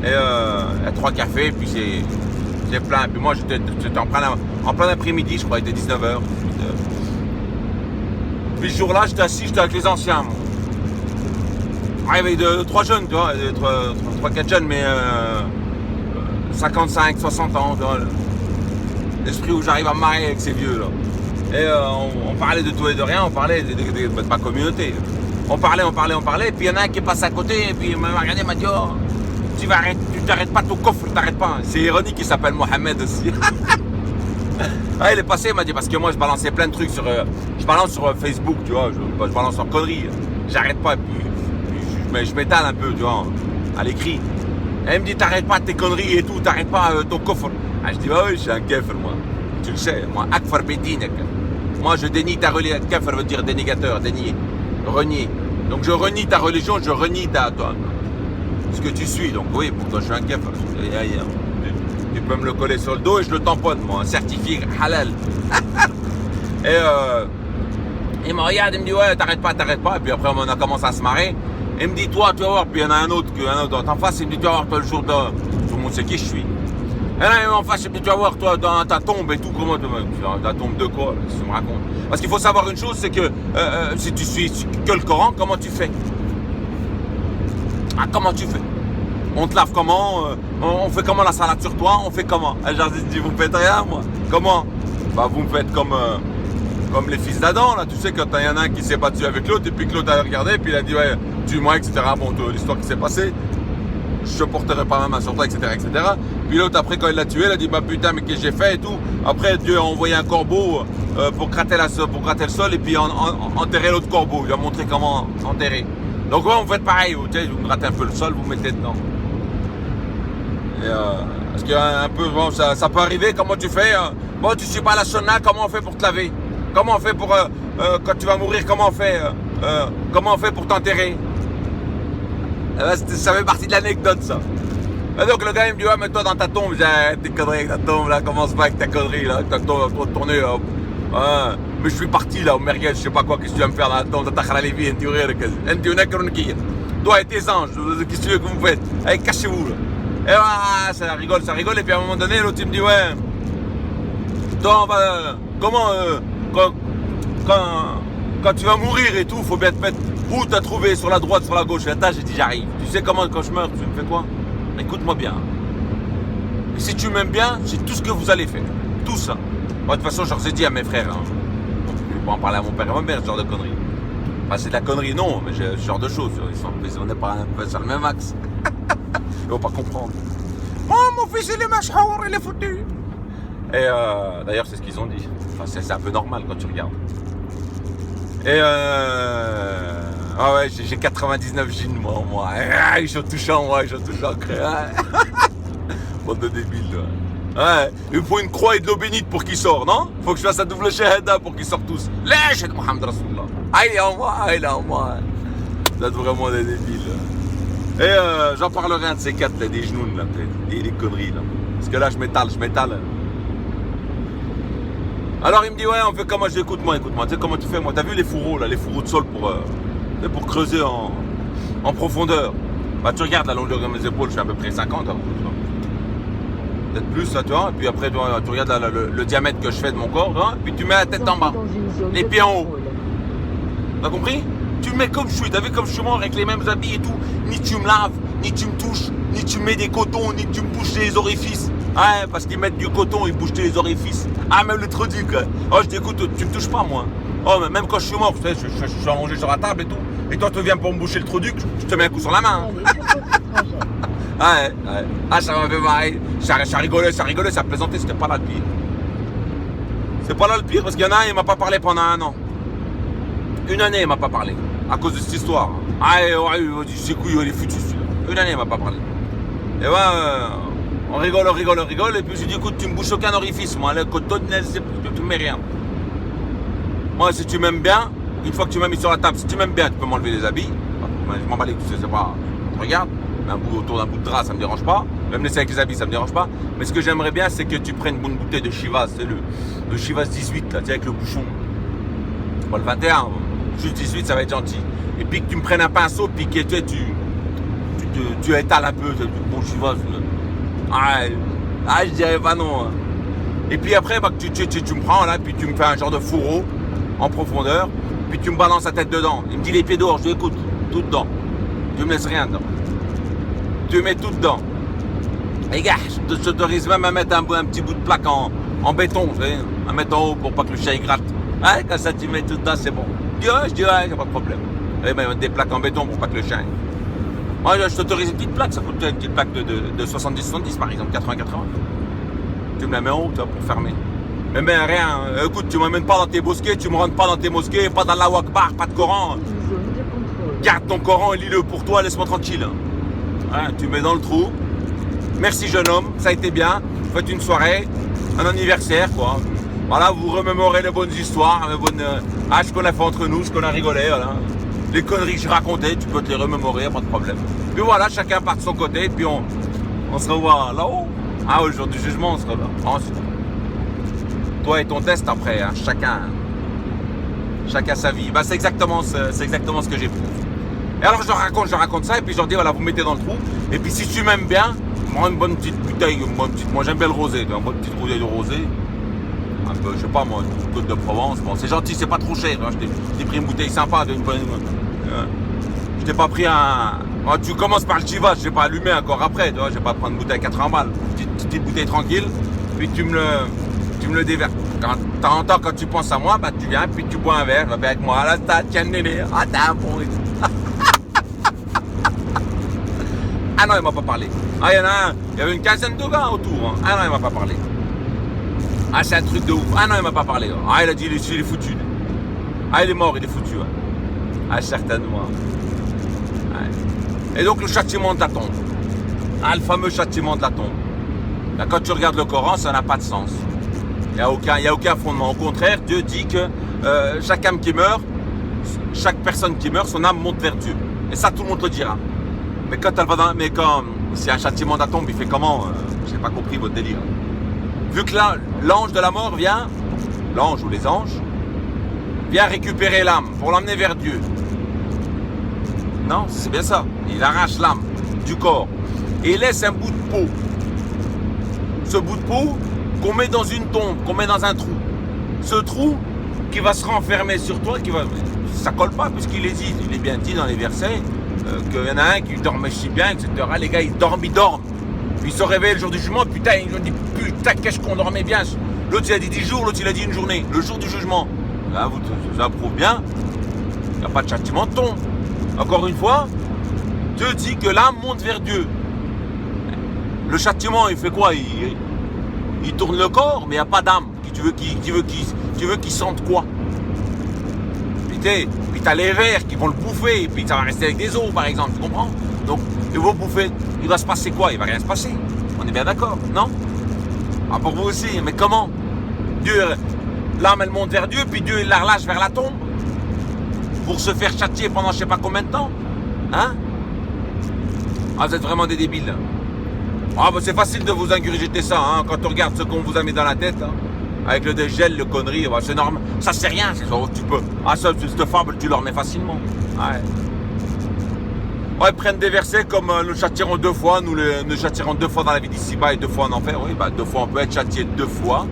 Et il y a 3 cafés, puis c'est plein. Et puis moi, j'étais en plein après-midi, je crois, il était 19h. Puis ce jour-là, j'étais avec les anciens. Moi. Ah, il y avait 3 jeunes, tu vois, 3-4 jeunes, mais 55, 60 ans, tu vois. L'esprit où j'arrive à me marier avec ces vieux, là. Et on parlait de tout et de rien, on parlait de ma communauté. On parlait, et puis il y en a un qui est passé à côté, et puis il m'a regardé, il m'a dit, oh, tu t'arrêtes pas ton coffre, t'arrêtes pas. C'est ironique, il s'appelle Mohamed aussi. Ah, il est passé, il m'a dit, parce que moi je balançais plein de trucs je balance sur Facebook, tu vois, je balance en conneries. J'arrête pas, et puis je m'étale un peu, tu vois, à l'écrit. Et il me dit, t'arrêtes pas tes conneries et tout, t'arrêtes pas ton coffre. Ah, je dis, bah oui, je suis un kefir, moi. Tu le sais, moi, akfar bedinek. Moi, je dénie ta religion. Kafir veut dire dénégateur, dénier, renier. Donc, je renie ta religion, je renie toi. ce que tu suis. Donc oui, pour toi, je suis un kef. Tu peux me le coller sur le dos et je le tamponne, moi, un certifié halal. Et il me regarde, il me dit, ouais, t'arrêtes pas. Et puis après, on a commencé à se marrer. Et il me dit, toi, tu vas voir. Puis il y en a un autre en face, il me dit, tu vas voir, toi, le jour de... Tout le monde sait qui je suis. Et là, en face, il me dit, tu vas voir, toi, dans ta tombe et tout, comment ta tombe de quoi, qu'est-ce que tu me racontes? Parce qu'il faut savoir une chose, c'est que si tu suis que le Coran, comment tu fais? Ah, comment tu fais? On te lave comment? On fait comment la salade sur toi? On fait comment? Et j'ai dit, vous me faites rien, moi. Comment? Bah, vous me faites comme les fils d'Adam, là. Tu sais, quand il y en a un qui s'est battu avec l'autre, et puis que l'autre a regardé, et puis il a dit, ouais, tue-moi, etc. Bon, l'histoire qui s'est passée, je porterai pas ma main sur toi, etc., etc. Puis l'autre, après, quand il l'a tué, il a dit, bah putain, mais qu'est-ce que j'ai fait et tout. Après, Dieu a envoyé un corbeau pour gratter le sol, et puis enterrer l'autre corbeau. Il a montré comment enterrer. Donc, ouais, vous faites pareil, vous me grattez un peu le sol, vous mettez dedans. Et, parce qu'il y a un peu, bon, ça peut arriver, comment tu fais? Bon, tu suis pas à la sauna, comment on fait pour te laver? Comment on fait pour, quand tu vas mourir, comment on fait pour t'enterrer? Ça fait partie de l'anecdote, ça. Et donc le gars il me dit, ouais, mais toi dans ta tombe, j'ai tes conneries avec ta tombe, là, commence pas avec ta connerie, là, ta tombe, toi tourner, là. Mais je suis parti, là, au merguez, je sais pas quoi, qu'est-ce que tu vas me faire dans la tombe, t'as la lévi, toi et tes anges, qu'est-ce que tu veux que vous me faites? Allez, cachez-vous, là. Et voilà, ça rigole, et puis à un moment donné, l'autre il me dit, ouais, toi, on va, comment, quand tu vas mourir et tout, faut bien te mettre où t'as trouvé, sur la droite, sur la gauche. Et là, j'ai dit, j'arrive. Tu sais comment, quand je meurs, tu me fais quoi? Écoute-moi bien. Et si tu m'aimes bien, c'est tout ce que vous allez faire. Tout ça. Moi, de toute façon, je leur ai dit à mes frères. Hein. Je ne vais pas en parler à mon père et à ma mère, ce genre de conneries. Enfin, c'est de la connerie, non, mais ce genre de choses. On n'est pas sur le même axe. Ils vont pas comprendre. Oh, mon fils, il est machour, il est foutu. Et d'ailleurs, c'est ce qu'ils ont dit. Enfin, c'est un peu normal quand tu regardes. Et ah ouais, j'ai 99 jeans, moi. Ils sont touchants, moi, ils sont touchants. Bande de débiles, là. Ouais, il faut une croix et de l'eau bénite pour qu'ils sortent, non? Faut que je fasse un double shahada pour qu'ils sortent tous. Lâche Mohamed Rasulullah. Ah, il est en moi. Vous êtes vraiment des débiles. Et j'en parlerai un de ces quatre, là, des genoux, là, des conneries, là. Parce que là, je m'étale. Alors il me dit, ouais, on fait comment? Je dis, écoute-moi, tu sais comment tu fais, moi? T'as vu les fourreaux, là, les fourreaux de sol pour creuser en profondeur? Bah, tu regardes la longueur de mes épaules, je suis à peu près 50, hein, peut-être plus, là, tu vois. Et puis après, tu regardes là, le diamètre que je fais de mon corps, hein, puis tu mets la tête en bas, les pieds en haut. T'as compris? Tu me mets comme je suis, t'as vu comme je suis mort avec les mêmes habits et tout. Ni tu me laves, ni tu me touches, ni tu mets des cotons, ni tu me bouches les orifices. Ouais, parce qu'ils mettent du coton, ils bouchent les orifices. Ah, même le truc, quoi. Oh, je dis, écoute, tu me touches pas, moi. Oh, mais même quand je suis mort, tu sais, je suis allongé sur la table et tout. Et toi, tu viens pour me boucher le trou-duc, je te mets un coup sur la main. Ouais. Ah, ça m'a fait marrer. Ça rigolait, ça plaisantait, c'était pas là le pire. C'est pas là le pire, parce qu'il y en a un, il m'a pas parlé pendant 1 an. 1 année, il m'a pas parlé. À cause de cette histoire. Ah, ouais, c'est couillon, il est foutu, celui-là. 1 année, il m'a pas parlé. Et ben, on rigole. Et puis, je lui dis, écoute, tu me bouches aucun orifice, moi. Le coton, tu me mets rien. Moi, si tu m'aimes bien, une fois que tu m'as mis sur la table, si tu m'aimes bien, tu peux m'enlever les habits. Je m'en bats les couilles, c'est pas. Regarde, autour d'un bout de drap, ça me dérange pas. Même laisser avec les habits, ça me dérange pas. Mais ce que j'aimerais bien, c'est que tu prennes une bouteille de Chivas, c'est le Chivas 18, là, tu sais, avec le bouchon. Pas le 21, juste 18, ça va être gentil. Et puis que tu me prennes un pinceau, puis que tu étales un peu, bon Chivas. Ah, je dirais pas non. Hein. Et puis après, bah, tu me prends là, puis tu me fais un genre de fourreau en profondeur, puis tu me balances la tête dedans. Il me dit les pieds dehors, je dis écoute, tout dedans. Tu me laisses rien dedans. Tu mets tout dedans. Les gars, je t'autorise même à mettre un petit bout de plaque en béton, tu sais, à mettre en haut pour pas que le chien il gratte. Ouais, quand ça tu mets tout dedans, c'est bon. Je dis ouais, y'a pas de problème. Et ben, des plaques en béton pour pas que le chien. Moi, je t'autorise une petite plaque, ça coûte une petite plaque de 70-70 par exemple, 80-80. Tu me la mets en haut, toi, pour fermer. Mais rien, écoute, tu m'emmènes pas dans tes mosquées, tu me rentres pas dans tes mosquées, pas dans la Wakbar, pas de Coran. Garde ton Coran et lis-le pour toi, laisse-moi tranquille. Hein, tu mets dans le trou. Merci jeune homme, ça a été bien. Faites une soirée, un anniversaire, quoi. Voilà, vous remémorez les bonnes histoires, ce qu'on a fait entre nous, ce qu'on a rigolé, voilà. Les conneries que je racontais, tu peux te les remémorer, pas de problème. Puis voilà, chacun part de son côté, et puis on se revoit là-haut. Ah, au jour du jugement, on se revoit. Ensuite, toi et ton test après, hein, chacun sa vie. Bah, c'est exactement ce que j'éprouve. Et alors je leur raconte ça, et puis je leur dis, voilà, vous mettez dans le trou, et puis si tu m'aimes bien, moi une bonne petite bouteille, moi j'aime bien le rosé, une bonne petite bouteille de rosé, un peu, je sais pas moi, une côte de Provence, bon c'est gentil, c'est pas trop cher, hein, je t'ai pris une bouteille sympa, je t'ai pas pris un... Oh, tu commences par le Chivas, je vais pas allumer encore après, tu vois, je vais pas prendre une bouteille à 80 balles, petite bouteille tranquille, puis tu me le déverses. Quand tu penses à moi, bah tu viens, puis tu bois un verre, va bien avec moi, là, tiens le néné, ah t'as un bon... Ah non, il m'a pas parlé. Ah, il y avait une quinzaine de gars autour. Hein. Ah non, il m'a pas parlé. Ah, c'est un truc de ouf. Ah non, il m'a pas parlé. Ah, il a dit, il est foutu. Ah, il est mort, il est foutu. Hein. Ah, certainement. Ouais. Et donc, le châtiment de la tombe. Ah, le fameux châtiment de la tombe. Là, quand tu regardes le Coran, ça n'a pas de sens. Il n'y a aucun fondement. Au contraire, Dieu dit que chaque âme qui meurt, chaque personne qui meurt, son âme monte vers Dieu. Et ça, tout le monde le dira. Mais quand elle va dans... Mais quand c'est un châtiment de la tombe, il fait comment j'ai pas compris votre délire. Vu que là, l'ange de la mort vient, l'ange ou les anges, vient récupérer l'âme pour l'emmener vers Dieu. Non, c'est bien ça. Il arrache l'âme du corps et il laisse un bout de peau. Ce bout de peau qu'on met dans une tombe, qu'on met dans un trou. Ce trou qui va se renfermer sur toi, ça colle pas puisqu'il est dit, il est bien dit dans les versets. Qu'il y en a un qui dormait si bien, etc. Les gars, ils dorment. Puis ils se réveillent le jour du jugement, putain, ils ont dit, putain, qu'est-ce qu'on dormait bien. L'autre, il a dit 10 jours, l'autre, il a dit une journée. Le jour du jugement. Là, ça prouve bien. Il n'y a pas de châtiment de tombe. Encore une fois, Dieu dit que l'âme monte vers Dieu. Le châtiment, il fait quoi? Il tourne le corps, mais il n'y a pas d'âme. Tu veux qu'il sente quoi? Puis t'as les vers qui vont le bouffer, et puis ça va rester avec des os par exemple, tu comprends? Donc ils vont bouffer, il va se passer quoi? Il va rien se passer, on est bien d'accord, non? Ah pour vous aussi, mais comment? Dieu, l'âme elle monte vers Dieu, puis Dieu il la relâche vers la tombe pour se faire châtier pendant je sais pas combien de temps, hein? Ah vous êtes vraiment des débiles. Ah bah c'est facile de vous ingurgiter ça, hein, quand on regarde ce qu'on vous a mis dans la tête, hein. Avec le dégel, le connerie, bah c'est normal. Ça c'est rien, c'est ça, tu peux. Ah ça, cette fable, tu le remets facilement. Ouais. Ouais, ils prennent des versets comme nous châtierons 2 fois, nous châtierons 2 fois dans la vie d'ici-bas et 2 fois en enfer. Oui, bah 2 fois on peut être châtié 2 fois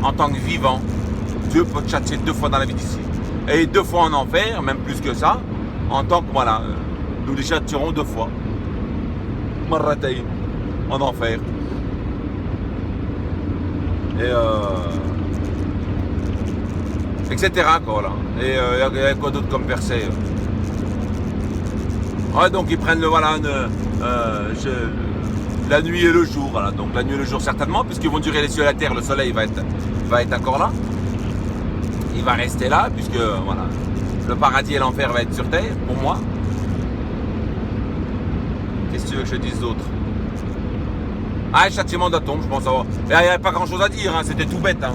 en tant que vivant. Dieu peut te châtier 2 fois dans la vie d'ici. Et 2 fois en enfer, même plus que ça, en tant que, voilà, nous les châtierons 2 fois. Marrataï, en enfer. Et etc. quoi, là. Et il y a quoi d'autre comme verset? Ouais, donc ils prennent la nuit et le jour, voilà. Donc la nuit et le jour certainement, puisqu'ils vont durer les cieux et la terre, le soleil va être encore là. Il va rester là, puisque voilà, le paradis et l'enfer va être sur terre, pour moi. Qu'est-ce que tu veux que je dise d'autre? Ah, le châtiment de la tombe, je pense savoir. Il n'y avait pas grand chose à dire, hein, c'était tout bête. Hein.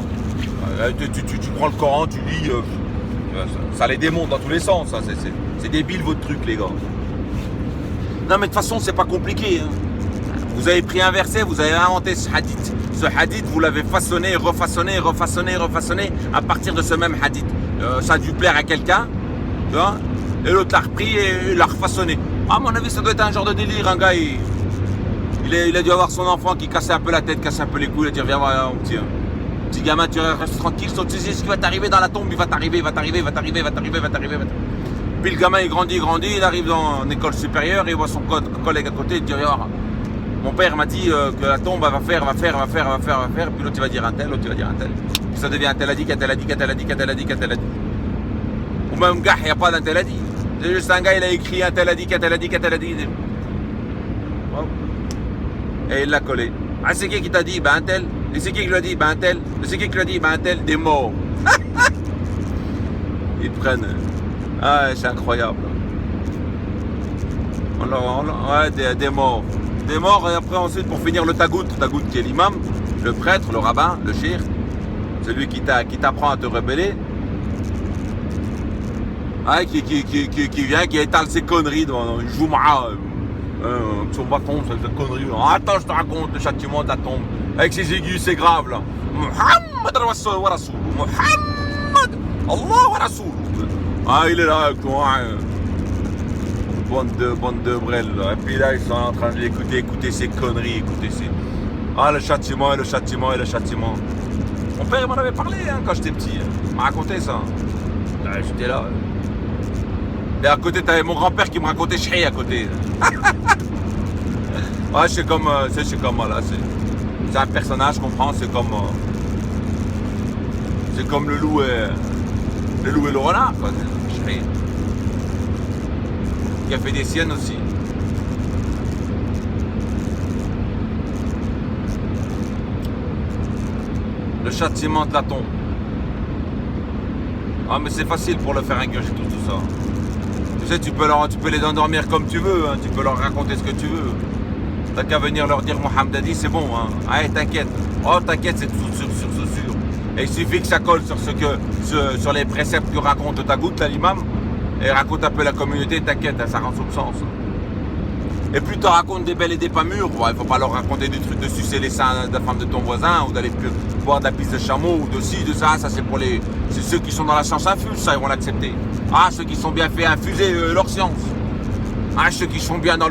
Tu prends le Coran, tu lis, ça les démonte dans tous les sens. Hein, c'est débile votre truc, les gars. Non, mais de toute façon, c'est pas compliqué. Hein. Vous avez pris un verset, vous avez inventé ce hadith. Ce hadith, vous l'avez façonné, refaçonné à partir de ce même hadith. Ça a dû plaire à quelqu'un, tu vois, et l'autre l'a repris et l'a refaçonné. À mon avis, ça doit être un genre de délire, un gars. Il a dû avoir son enfant qui cassait un peu la tête, cassait un peu les couilles, il a dit viens voir mon petit gamin, tu restes tranquille, tu sais ce qui va t'arriver dans la tombe, il va t'arriver. Puis le gamin il grandit, il arrive dans une école supérieure, il voit son collègue à côté, il dit regarde, mon père m'a dit que la tombe va faire, puis l'autre il va dire un tel, puis ça devient un tel a dit, qu'un tel a dit. Ou même gars, il n'y a pas d'un tel a dit. C'est juste un gars, il a écrit un tel a dit. Et il l'a collé. Ah, c'est qui t'a dit? Ben un tel. Et c'est qui lui a dit? Ben un tel. Et c'est qui lui a dit? Ben un tel. Des morts. Ils prennent. Ah, c'est incroyable. Ouais, des morts. Des morts, et après, ensuite, pour finir, le tagout qui est l'imam, le prêtre, le rabbin, le shir, celui qui t'apprend à te rebeller. Ah, qui vient, qui étale ses conneries dans une Jouma. Son bâton, cette connerie. Attends, je te raconte le châtiment de la tombe. Avec ses aigus, c'est grave là. Muhammad wa Rasoul. Muhammad Allah wa Rasoul. Ah, il est là avec toi. Bande de brel là. Et puis là, ils sont en train de l'écouter, écouter ses conneries, écouter ses. Ah, le châtiment et le châtiment et le châtiment. Mon père, il m'en avait parlé quand j'étais petit. Il m'a raconté ça. J'étais là. Et à côté, t'avais mon grand-père qui me racontait Shri à côté. Ouais, c'est comme là. C'est un personnage, je comprends. C'est comme le loup et le renard, quoi. Shri. Qui a fait des siennes aussi. Le châtiment de la tombe. Ah, mais c'est facile pour le faire ingurgiter tout ça. Tu sais, tu peux les endormir comme tu veux, hein. Tu peux leur raconter ce que tu veux. T'as qu'à venir leur dire Mohamed a dit, c'est bon, hein. Allez, t'inquiète. Oh, t'inquiète, c'est tout sûr. Et il suffit que ça colle sur les préceptes que raconte ta goutte, là, l'imam, et raconte un peu la communauté, t'inquiète, hein, ça rend sous le sens. Et plus tu racontes des belles et des pas mûres, il ne faut pas leur raconter des trucs de sucer les seins de la femme de ton voisin, ou d'aller boire de la pisse de chameau, ou de ci, de ça c'est ceux qui sont dans la science infuse, ça, ils vont l'accepter. Ah, ceux qui sont bien fait infuser leur science. Ah, ceux qui sont bien dans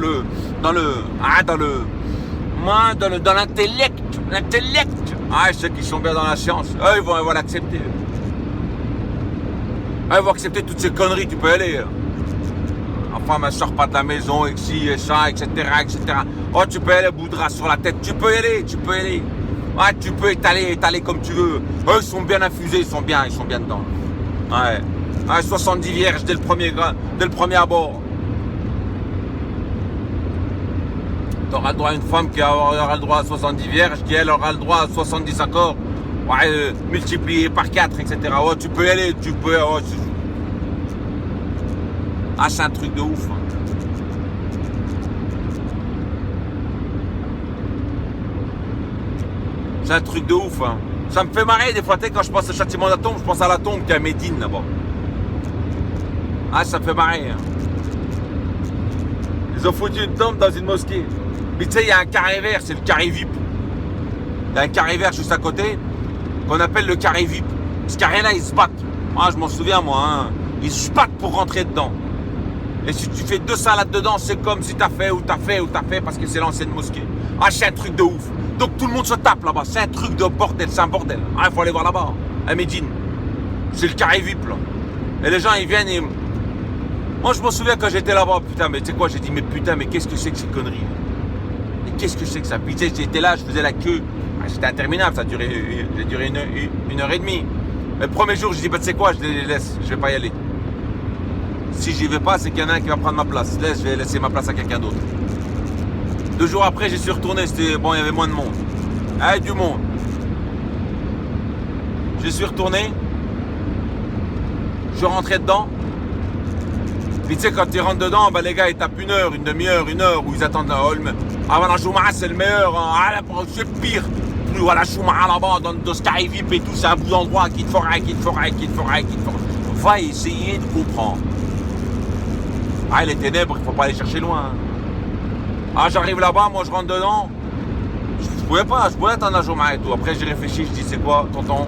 l'intellect. Ah, ceux qui sont bien dans la science, eux, ils vont l'accepter. Ils vont accepter toutes ces conneries, tu peux aller. Enfin, ne sors pas de la maison, et ci, et ça, etc. Oh, tu peux aller boudra sur la tête, tu peux y aller. Ouais, tu peux étaler comme tu veux. Eux, ils sont bien infusés, ils sont bien dedans. Ouais. 70 vierges dès le premier abord. Tu auras le droit à une femme qui aura le droit à 70 vierges, qui elle aura le droit à 70 accords. Ouais, multiplié par 4, etc. Ouais, tu peux y aller, Ah, c'est un truc de ouf. C'est un truc de ouf. Hein. Ça me fait marrer des fois, quand je pense au châtiment de la tombe, je pense à la tombe qui est à Médine là-bas. Ah, ça me fait marrer. Hein. Ils ont foutu une tombe dans une mosquée. Mais tu sais, il y a un carré vert, c'est le carré VIP. Il y a un carré vert juste à côté, qu'on appelle le carré VIP. Ce carré-là, ils se battent. Ah, je m'en souviens, moi. Hein. Ils se battent pour rentrer dedans. Et si tu fais 2 salades dedans, c'est comme si t'as fait, parce que c'est l'ancienne mosquée. Ah, c'est un truc de ouf. Donc tout le monde se tape là-bas. C'est un truc de bordel, c'est un bordel. Ah, il faut aller voir là-bas, à Médine. C'est le carré VIP, là. Et les gens, ils viennent et... Moi, je me souviens quand j'étais là-bas, putain, mais tu sais quoi, j'ai dit, mais putain, mais qu'est-ce que c'est que ces conneries? Mais qu'est-ce que c'est que ça? Puis tu sais, j'étais là, je faisais la queue. Ah, c'était interminable, ça a duré 1h30. Le premier jour, je dis, bah, tu sais quoi, je les laisse, je vais pas y aller. Si j'y vais pas, c'est qu'il y en a un qui va prendre ma place. Je vais laisser ma place à quelqu'un d'autre. 2 jours après, j'y suis retourné. C'était bon, il y avait moins de monde. Ah, du monde. J'y suis retourné. Je suis rentré dedans. Puis tu sais, quand tu rentres dedans, bah, les gars, ils tapent 1 heure, une demi-heure, 1 heure, où ils attendent avant la Jouma, c'est le meilleur. Hein. Ah, c'est pire. Plus à la Jouma là-bas, dans ce carré VIP et tout, c'est un bout d'endroit qui te fera. Va essayer de comprendre. Ah, les ténèbres, il ne faut pas aller chercher loin. Ah, j'arrive là-bas, moi je rentre dedans. Je pouvais attendre la journée et tout. Après, j'ai réfléchi, je dis, c'est quoi, tonton?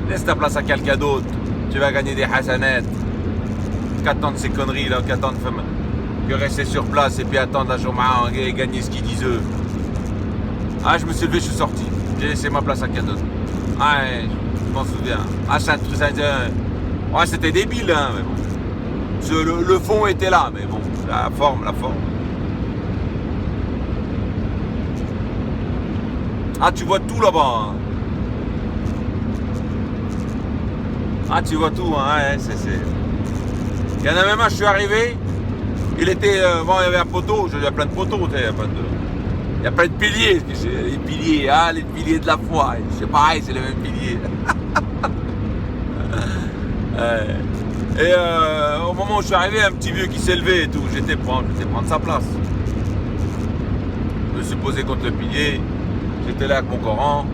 Laisse ta place à quelqu'un d'autre. Tu vas gagner des hasanettes. Qu'attendre ces conneries là, que rester sur place et puis attendre la journée et gagner ce qu'ils disent eux. Ah, je me suis levé, je suis sorti. J'ai laissé ma place à quelqu'un d'autre. Ah, je m'en souviens. Ah, c'est un truc, ouais, c'était débile, hein, mais bon. Le fond était là, mais bon, la forme. Ah, tu vois tout là-bas. Hein. Ah, tu vois tout, hein, ouais, c'est... Il y en a même un, je suis arrivé, il était... bon, il y avait un poteau, il y a plein de poteaux, tu sais, il y a plein de piliers, les piliers, ah, les piliers de la foi, c'est pareil, c'est les mêmes piliers. Et au moment où je suis arrivé, un petit vieux qui s'est levé et tout, j'étais prendre sa place. Je me suis posé contre le pilier, j'étais là avec mon Coran.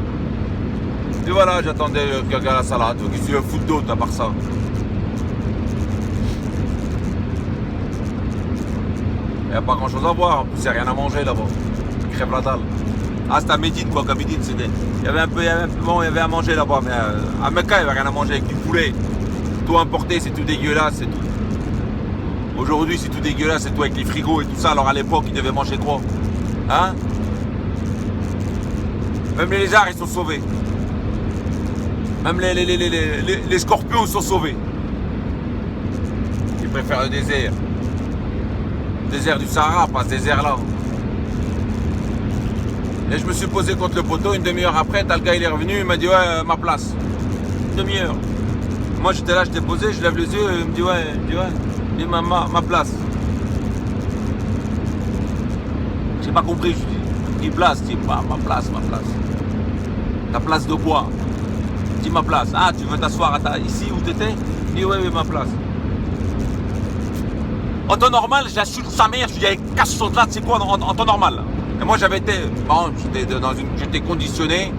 Et voilà, j'attendais quelqu'un à la salade. Qu'est-ce que tu veux foutre d'autre à part ça? n'y a pas grand chose à voir, en plus il n'y a rien à manger là-bas. Crève la dalle. Ah, c'était à Médine quoi, qu'à Médine c'était. Il y avait un peu, bon, il y avait à manger là-bas, mais à Mecca il n'y avait rien à manger avec du poulet. Tout importé, c'est tout dégueulasse, c'est tout. Aujourd'hui c'est tout dégueulasse, c'est tout avec les frigos et tout ça, alors à l'époque ils devaient manger quoi? Hein? Même les lézards ils sont sauvés. Même les scorpions sont sauvés. Ils préfèrent le désert. Le désert du Sahara, pas ce désert-là. Et je me suis posé contre le poteau, une demi-heure après, t'as le gars il est revenu, il m'a dit ouais, ma place. Une demi-heure. Moi j'étais là, j'étais posé, je lève les yeux, il me dit ouais, il dit ma place. J'ai pas compris, je dis, qui place? Je dis, bah, ma place. Ta place de quoi? Je dis ma place. Ah, tu veux t'asseoir ici où t'étais? Je dis ouais, ma place. En temps normal, j'insulte sa mère, je dis, casse son là, c'est quoi en temps normal? Et moi j'avais été, bon, j'étais conditionné.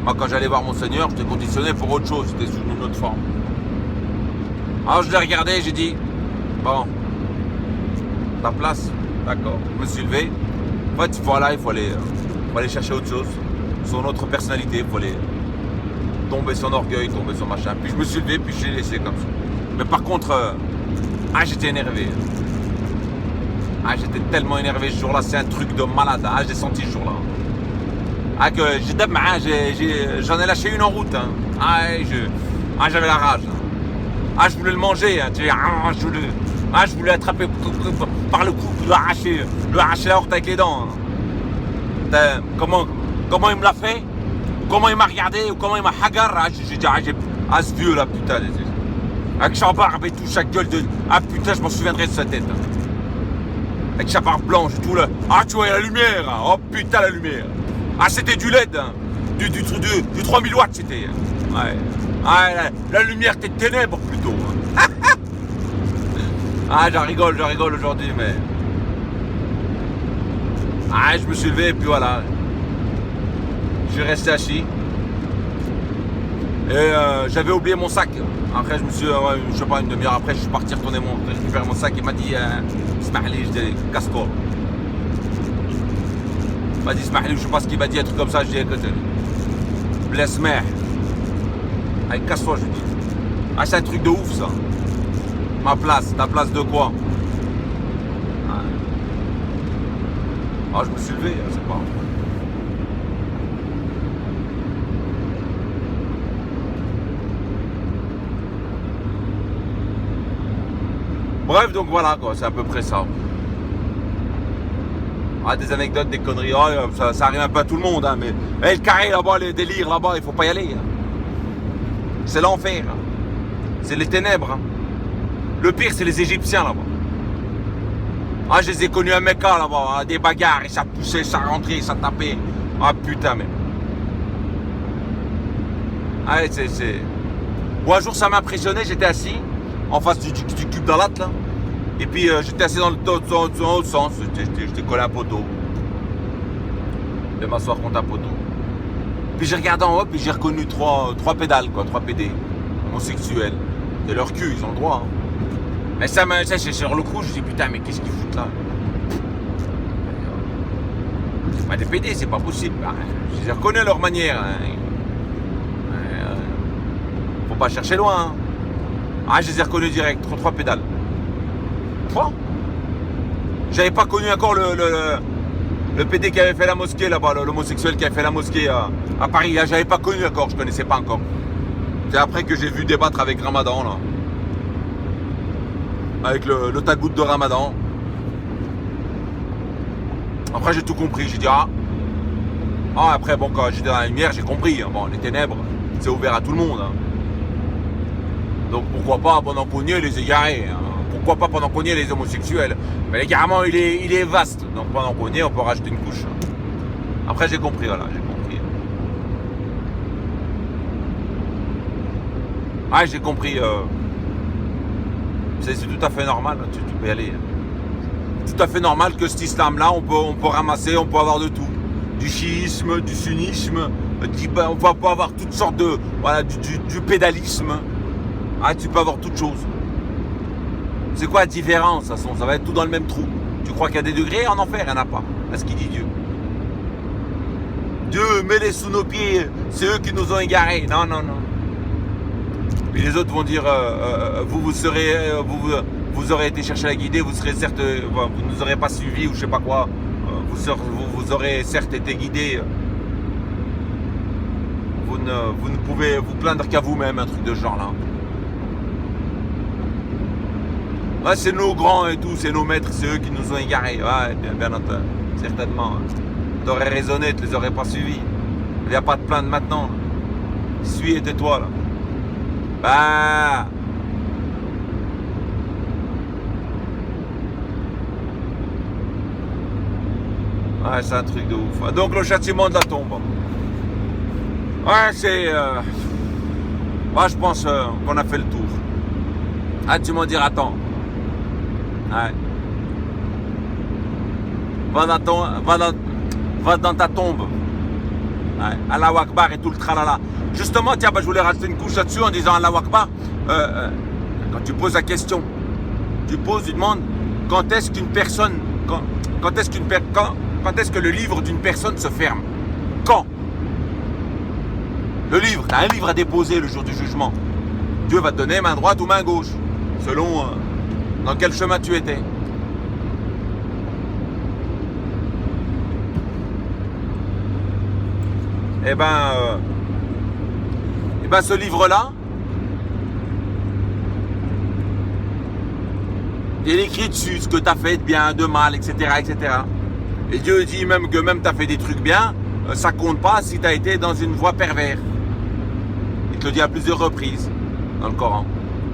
Moi quand j'allais voir mon Seigneur, j'étais conditionné pour autre chose, c'était sous une autre forme. Alors je l'ai regardé, j'ai dit, bon, ta place, d'accord. Je me suis levé. En fait, voilà, il faut aller chercher autre chose, son autre personnalité, il faut aller tomber son orgueil, tomber son machin. Puis je me suis levé, puis je l'ai laissé comme ça. Mais par contre, j'étais énervé. J'étais tellement énervé ce jour-là, c'est un truc de malade. J'ai senti ce jour-là. J'en ai lâché une en route. J'avais la rage. Je voulais le manger. Je voulais attraper par le cou, le arracher la horte avec les dents. Comment il me l'a fait? Comment il m'a regardé? Comment il m'a hagar? J'ai dit, ce vieux là, putain. Avec sa barbe et tout, sa gueule de. Putain, je m'en souviendrai de sa tête. Avec sa barbe blanche et tout là. Tu vois la lumière. Oh putain, la lumière. C'était du LED. Du 3000 watts, c'était. Ouais. La lumière des ténèbres plutôt. J'en rigole aujourd'hui, mais. Je me suis levé et puis voilà. Je suis resté assis. Et j'avais oublié mon sac. Après, je me suis, je sais pas, une demi-heure après, je suis parti récupérer mon sac. Il m'a dit, Smahli, je dis, casse-toi. Il m'a dit, Smahli, je sais pas ce qu'il m'a dit, un truc comme ça. Je dis, écoute, blesse mère. Allez, casse-toi, je lui dis. C'est un truc de ouf, ça. Ma place, ta place de quoi? Je me suis levé, c'est pas. Bref, donc voilà, quoi, c'est à peu près ça. Des anecdotes, des conneries, ça arrive un peu à tout le monde, hein, mais le carré là-bas, les délires là-bas, il faut pas y aller. Hein. C'est l'enfer. Hein. C'est les ténèbres. Hein. Le pire, c'est les Égyptiens là-bas. Je les ai connus à Mecca là-bas, des bagarres, et ça poussait, ça rentrait, ça tapait. Putain, mais. Bon, un jour, ça m'a impressionné, j'étais assis en face du cube d'Alat là. Et puis j'étais assis dans l'autre sens, j'étais collé à un poteau. Je vais m'asseoir contre un poteau. Puis j'ai regardé en haut, puis j'ai reconnu trois pédales, quoi, 3 PD, homosexuels. C'est leur cul, ils ont le droit. Hein. Mais ça, sur le coup, je me dis putain, mais qu'est-ce qu'ils foutent là? C'est pas des PD, c'est pas possible. Je les reconnais à leur manière. Hein. Faut pas chercher loin. Hein. Je les ai reconnus direct, 3 pédales. Quoi? J'avais pas connu encore le PD qui avait fait la mosquée là-bas, l'homosexuel qui avait fait la mosquée à Paris. J'avais pas connu encore, je connaissais pas encore. C'est après que j'ai vu débattre avec Ramadan là. Avec le tagout de Ramadan. Après j'ai tout compris, j'ai dit après bon, quand j'étais dans la lumière j'ai compris, hein. Bon, les ténèbres c'est ouvert à tout le monde, hein. Donc pourquoi pas pendant qu'on y est les égarés, hein. Pourquoi pas pendant qu'on y est les homosexuels. Mais l'égarement il est vaste, donc pendant qu'on y est on peut rajouter une couche, hein. Après j'ai compris, voilà, j'ai compris. J'ai compris, c'est tout à fait normal, tu peux y aller. Tout à fait normal que cet islam-là, on peut ramasser, on peut avoir de tout. Du chiisme, du sunnisme, on peut avoir toutes sortes de... Voilà, du pédalisme. Tu peux avoir toutes choses. C'est quoi la différence? Ça va être tout dans le même trou. Tu crois qu'il y a des degrés en enfer? Il n'y en a pas. C'est ce qu'il dit Dieu. Dieu, mets-les sous nos pieds, c'est eux qui nous ont égarés. Non, non, non. Puis les autres vont dire, vous aurez été chercher la guidée, vous serez certes, vous ne nous aurez pas suivis ou je sais pas quoi. Vous aurez certes été guidés. Vous ne pouvez vous plaindre qu'à vous-même, un truc de ce genre-là. Ouais, c'est nos grands et tout, c'est nos maîtres, c'est eux qui nous ont égarés. Ouais, bien entendu, certainement. T'aurais raisonné, tu les aurais pas suivis. Il n'y a pas de plainte maintenant. Suis et tais-toi là. Bah. Ouais, c'est un truc de ouf. Donc le châtiment de la tombe. Ouais, c'est... Moi je pense qu'on a fait le tour. Ah, tu m'en diras, attends. Ouais. Va dans ta tombe. Ouais. Allahu Akbar et tout le tralala. Justement, tiens, je voulais rajouter une couche là-dessus en disant Allahu Akbar. Quand tu poses la question, tu demandes quand est-ce qu'une personne, quand est-ce que le livre d'une personne se ferme? Quand? Le livre, tu as un livre à déposer le jour du jugement. Dieu va te donner main droite ou main gauche, selon dans quel chemin tu étais. Eh ben, ce livre-là, il est écrit dessus ce que tu as fait de bien, de mal, etc., etc. Et Dieu dit même que même tu as fait des trucs bien, ça compte pas si tu as été dans une voie perverse. Il te le dit à plusieurs reprises dans le Coran.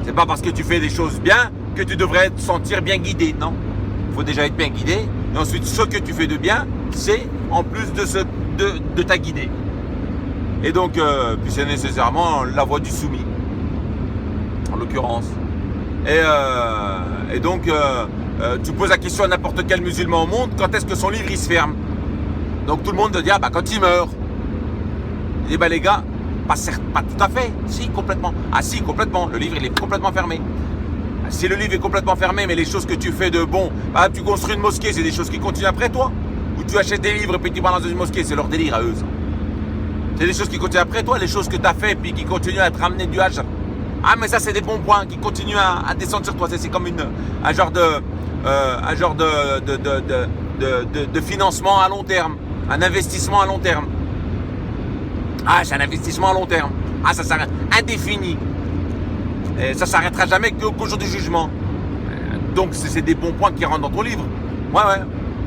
C'est pas parce que tu fais des choses bien que tu devrais te sentir bien guidé, non. Il faut déjà être bien guidé. Et ensuite, ce que tu fais de bien, c'est en plus de ta guidée. Et donc, puis c'est nécessairement la voie du soumis, en l'occurrence. Et donc, tu poses la question à n'importe quel musulman au monde, quand est-ce que son livre il se ferme? Donc tout le monde te dit, quand il meurt. Il dit, les gars, pas tout à fait, si, complètement. Ah si, complètement, le livre il est complètement fermé. Si le livre est complètement fermé, mais les choses que tu fais de bon, tu construis une mosquée, c'est des choses qui continuent après toi. Ou tu achètes des livres et puis tu vas dans une mosquée, c'est leur délire à eux, ça. C'est des choses qui continuent après toi, les choses que tu as fait et puis qui continuent à te ramener du hajj. Ah mais ça c'est des bons points qui continuent à descendre sur toi. C'est comme un genre de financement à long terme, un investissement à long terme. Ah, c'est un investissement à long terme. Ah, ça s'arrête indéfini. Et ça s'arrêtera jamais qu'au jour du jugement. Donc c'est des bons points qui rentrent dans ton livre. Ouais.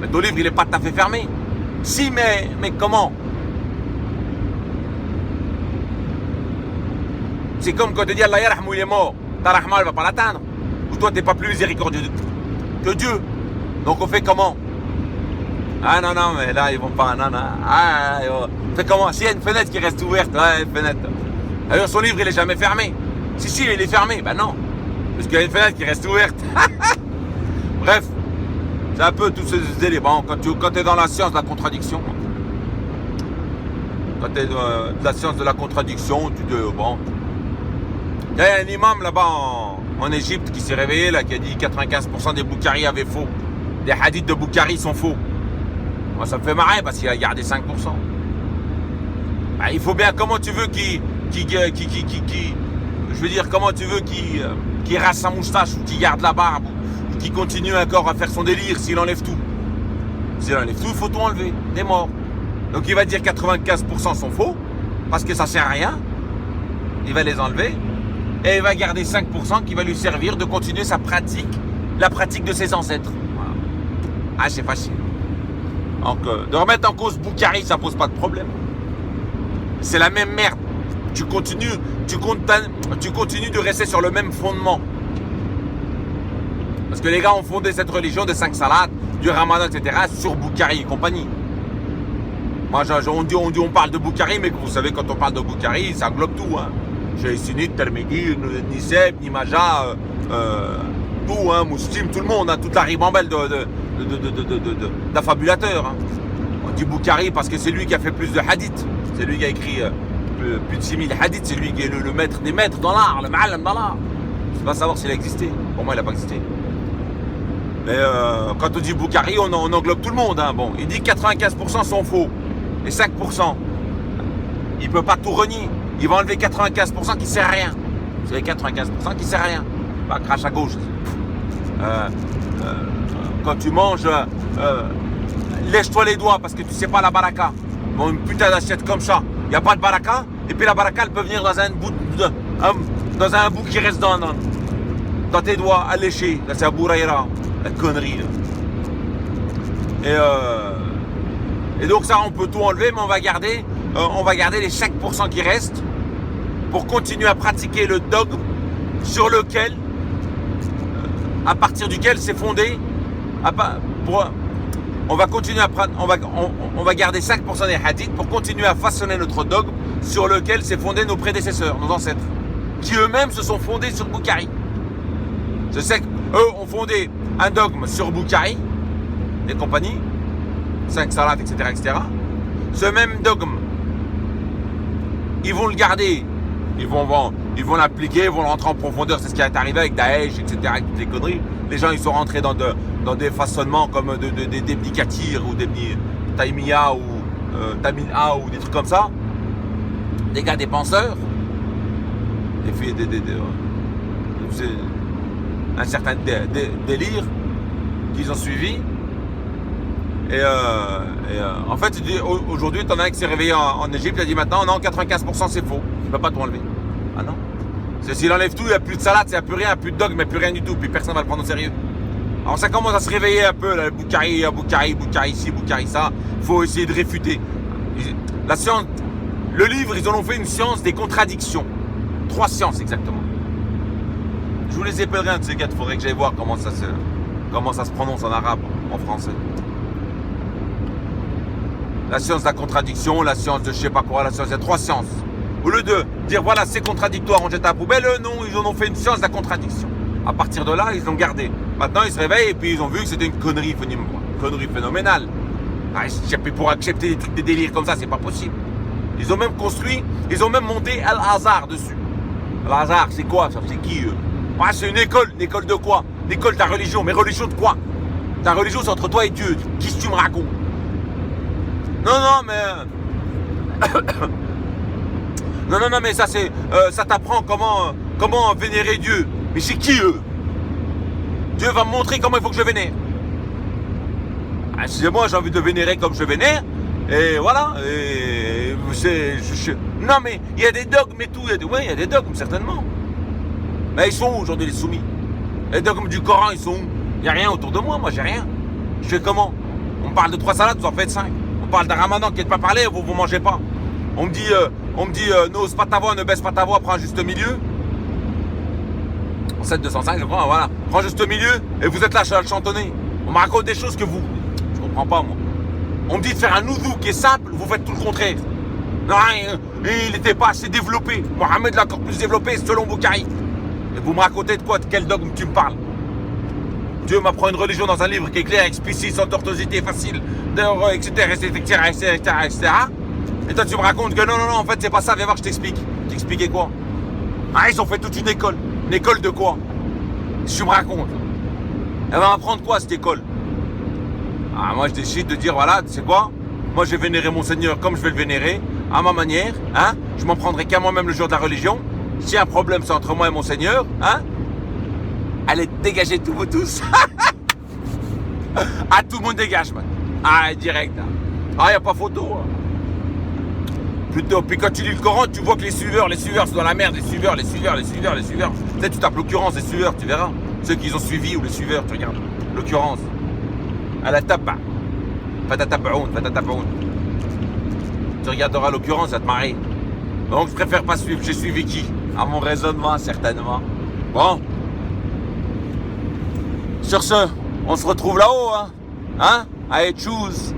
Mais ton livre il est pas tout à fait fermé. Si, mais comment? C'est comme quand tu dis Allah yarhamou, il est mort. Ta rahma, elle va pas l'atteindre. Ou toi, tu n'es pas plus miséricordieux que Dieu. Donc on fait comment? Ah non, mais là, ils vont pas. Non. Ah, on fait comment? S'il y a une fenêtre qui reste ouverte, une fenêtre. Alors son livre, il est jamais fermé. Si, il est fermé. Ben non. Parce qu'il y a une fenêtre qui reste ouverte. Bref. C'est un peu tous ces éléments. Quand tu es dans la science de la contradiction. Quand tu es dans la science de la contradiction, tu te. Il y a un imam là-bas en Égypte qui s'est réveillé, là, qui a dit 95% des Boukhari avaient faux. Les hadiths de Boukhari sont faux. Moi, ça me fait marrer parce qu'il a gardé 5%. Il faut bien, comment tu veux comment tu veux qu'il rase sa moustache ou qu'il garde la barbe ou qu'il continue encore à faire son délire s'il enlève tout. S'il enlève tout, il faut tout enlever. T'es mort. Donc il va dire 95% sont faux parce que ça sert à rien. Il va les enlever. Et il va garder 5% qui va lui servir de continuer sa pratique, la pratique de ses ancêtres. Voilà. Ah, c'est facile. Donc, de remettre en cause Boukhari, ça pose pas de problème. C'est la même merde. Tu continues de rester sur le même fondement. Parce que les gars ont fondé cette religion des 5 salades, du ramadan, etc. sur Boukhari et compagnie. Moi, on parle de Boukhari, mais vous savez, quand on parle de Boukhari, ça englobe tout, hein. J'ai Sunnite, Termidi, Niseb, Nimaja, tout, Muslim, tout le monde, toute la ribambelle d'affabulateurs. Hein. On dit Boukhari parce que c'est lui qui a fait plus de hadiths. C'est lui qui a écrit plus de 6000 hadiths. C'est lui qui est le maître des maîtres dans l'art, le ma'alam dans l'art. Je ne sais pas savoir s'il a existé. Pour moi, il n'a pas existé. Mais quand on dit Boukhari, on englobe tout le monde. Hein. Bon, il dit que 95% sont faux. Et 5%, il ne peut pas tout renier. Il va enlever 95% qui ne sert à rien. Vous savez, 95% qui ne sert à rien. Bah, crache à gauche. Quand tu manges, lèche-toi les doigts parce que tu ne sais pas la baraka. Bon, une putain d'assiette comme ça, il n'y a pas de baraka. Et puis la baraka, elle peut venir dans un bout qui reste dans tes doigts à lécher. Là, c'est à Bouraïra. La connerie. Là. Et donc ça, on peut tout enlever, mais on va garder les 5% qui restent pour continuer à pratiquer le dogme sur lequel, à partir duquel c'est fondé. On va continuer à on va garder 5% des hadiths pour continuer à façonner notre dogme sur lequel s'est fondé nos prédécesseurs, nos ancêtres, qui eux-mêmes se sont fondés sur Boukhari. Je sais qu'eux ont fondé un dogme sur Boukhari et compagnie, 5 salats, etc., etc. Ce même dogme, ils vont le garder, ils vont l'appliquer, ils vont rentrer en profondeur. C'est ce qui est arrivé avec Daesh, etc., avec toutes les conneries. Les gens, ils sont rentrés dans des façonnements comme des Katir ou des Taimiya ou Tamina ou des trucs comme ça. Des gars, des penseurs, un certain délire qu'ils ont suivi. Et en fait, aujourd'hui, t'en as un qui s'est réveillé en Égypte, il a dit maintenant, non, 95% c'est faux. Tu peux pas tout enlever. Ah non. C'est s'il enlève tout, il n'y a plus de salade, il n'y a plus rien, plus de dogme, il n'y a plus rien du tout, puis personne ne va le prendre au sérieux. Alors ça commence à se réveiller un peu, là, Boukhari ici, Boukhari ça. Il faut essayer de réfuter. La science, le livre, ils en ont fait une science des contradictions. 3 sciences exactement. Je vous les épellerai un de ces gars, il faudrait que j'aille voir comment ça se prononce en arabe, en français. La science de la contradiction, la science de je sais pas quoi, la science, il y a 3 sciences. Au lieu de dire voilà c'est contradictoire, on jette à la poubelle, non, ils en ont fait une science de la contradiction. À partir de là, ils l'ont gardé. Maintenant, ils se réveillent et puis ils ont vu que c'était une connerie phénoménale. Pour accepter des trucs, des délires comme ça, c'est pas possible. Ils ont même monté Al-Azhar dessus. Al-Azhar, c'est quoi ça? C'est qui eux? C'est une école de quoi? L'école de ta religion, mais religion de quoi? Ta religion c'est entre toi et Dieu, qu'est-ce que tu me racontes? Non, mais ça c'est, ça t'apprend comment vénérer Dieu. Mais c'est qui eux? Dieu va me montrer comment il faut que je vénère. Excusez-moi, j'ai envie de vénérer comme je vénère. Et voilà. Non mais il y a des dogmes et tout. Il y a des dogmes certainement. Mais ils sont où aujourd'hui les soumis? Les dogmes du Coran, ils sont où? Il n'y a rien autour de moi j'ai rien. Je fais comment? On me parle de 3 salades, vous en faites 5. On parle d'un ramadan qui n'est pas parlé, vous mangez pas. On me dit n'ose pas ta voix, ne baisse pas ta voix, prends un juste milieu. 7-205, je crois, voilà. Prends juste milieu et vous êtes là à le chantonner. On me raconte des choses que vous. Je comprends pas, moi. On me dit de faire un oudou qui est simple, vous faites tout le contraire. Non, il n'était pas assez développé. Mohamed l'a encore plus développé selon Boukhari. Et vous me racontez de quoi? De quel dogme tu me parles? Dieu m'apprend une religion dans un livre qui est clair, explicite, sans tortuosité, facile, etc. Et toi tu me racontes que non, en fait c'est pas ça, viens voir, je t'explique. T'expliquais quoi? Ils ont fait toute une école. Une école de quoi? Tu me racontes. Elle va m'apprendre quoi cette école? Moi je décide de dire voilà, tu sais quoi? Moi je vais vénérer mon Seigneur comme je vais le vénérer, à ma manière, hein? Je m'en prendrai qu'à moi-même le jour de la religion. Si un problème c'est entre moi et mon Seigneur, hein? Allez, dégagez tous vous tous. Tout le monde dégage, man. Direct. Il n'y a pas photo. Hein. Plutôt, puis quand tu lis le Coran, tu vois que les suiveurs, c'est dans la merde, les suiveurs. Tu sais, tu tapes l'occurrence des suiveurs, tu verras. Ceux qui ont suivi ou les suiveurs, tu regardes. L'occurrence. À la taba. Fatatabaoun. Tu regarderas l'occurrence, ça te marrer. Donc, je préfère pas suivre. J'ai suivi qui? À mon raisonnement, certainement. Bon. Sur ce, on se retrouve là-haut, hein? Allez, choose.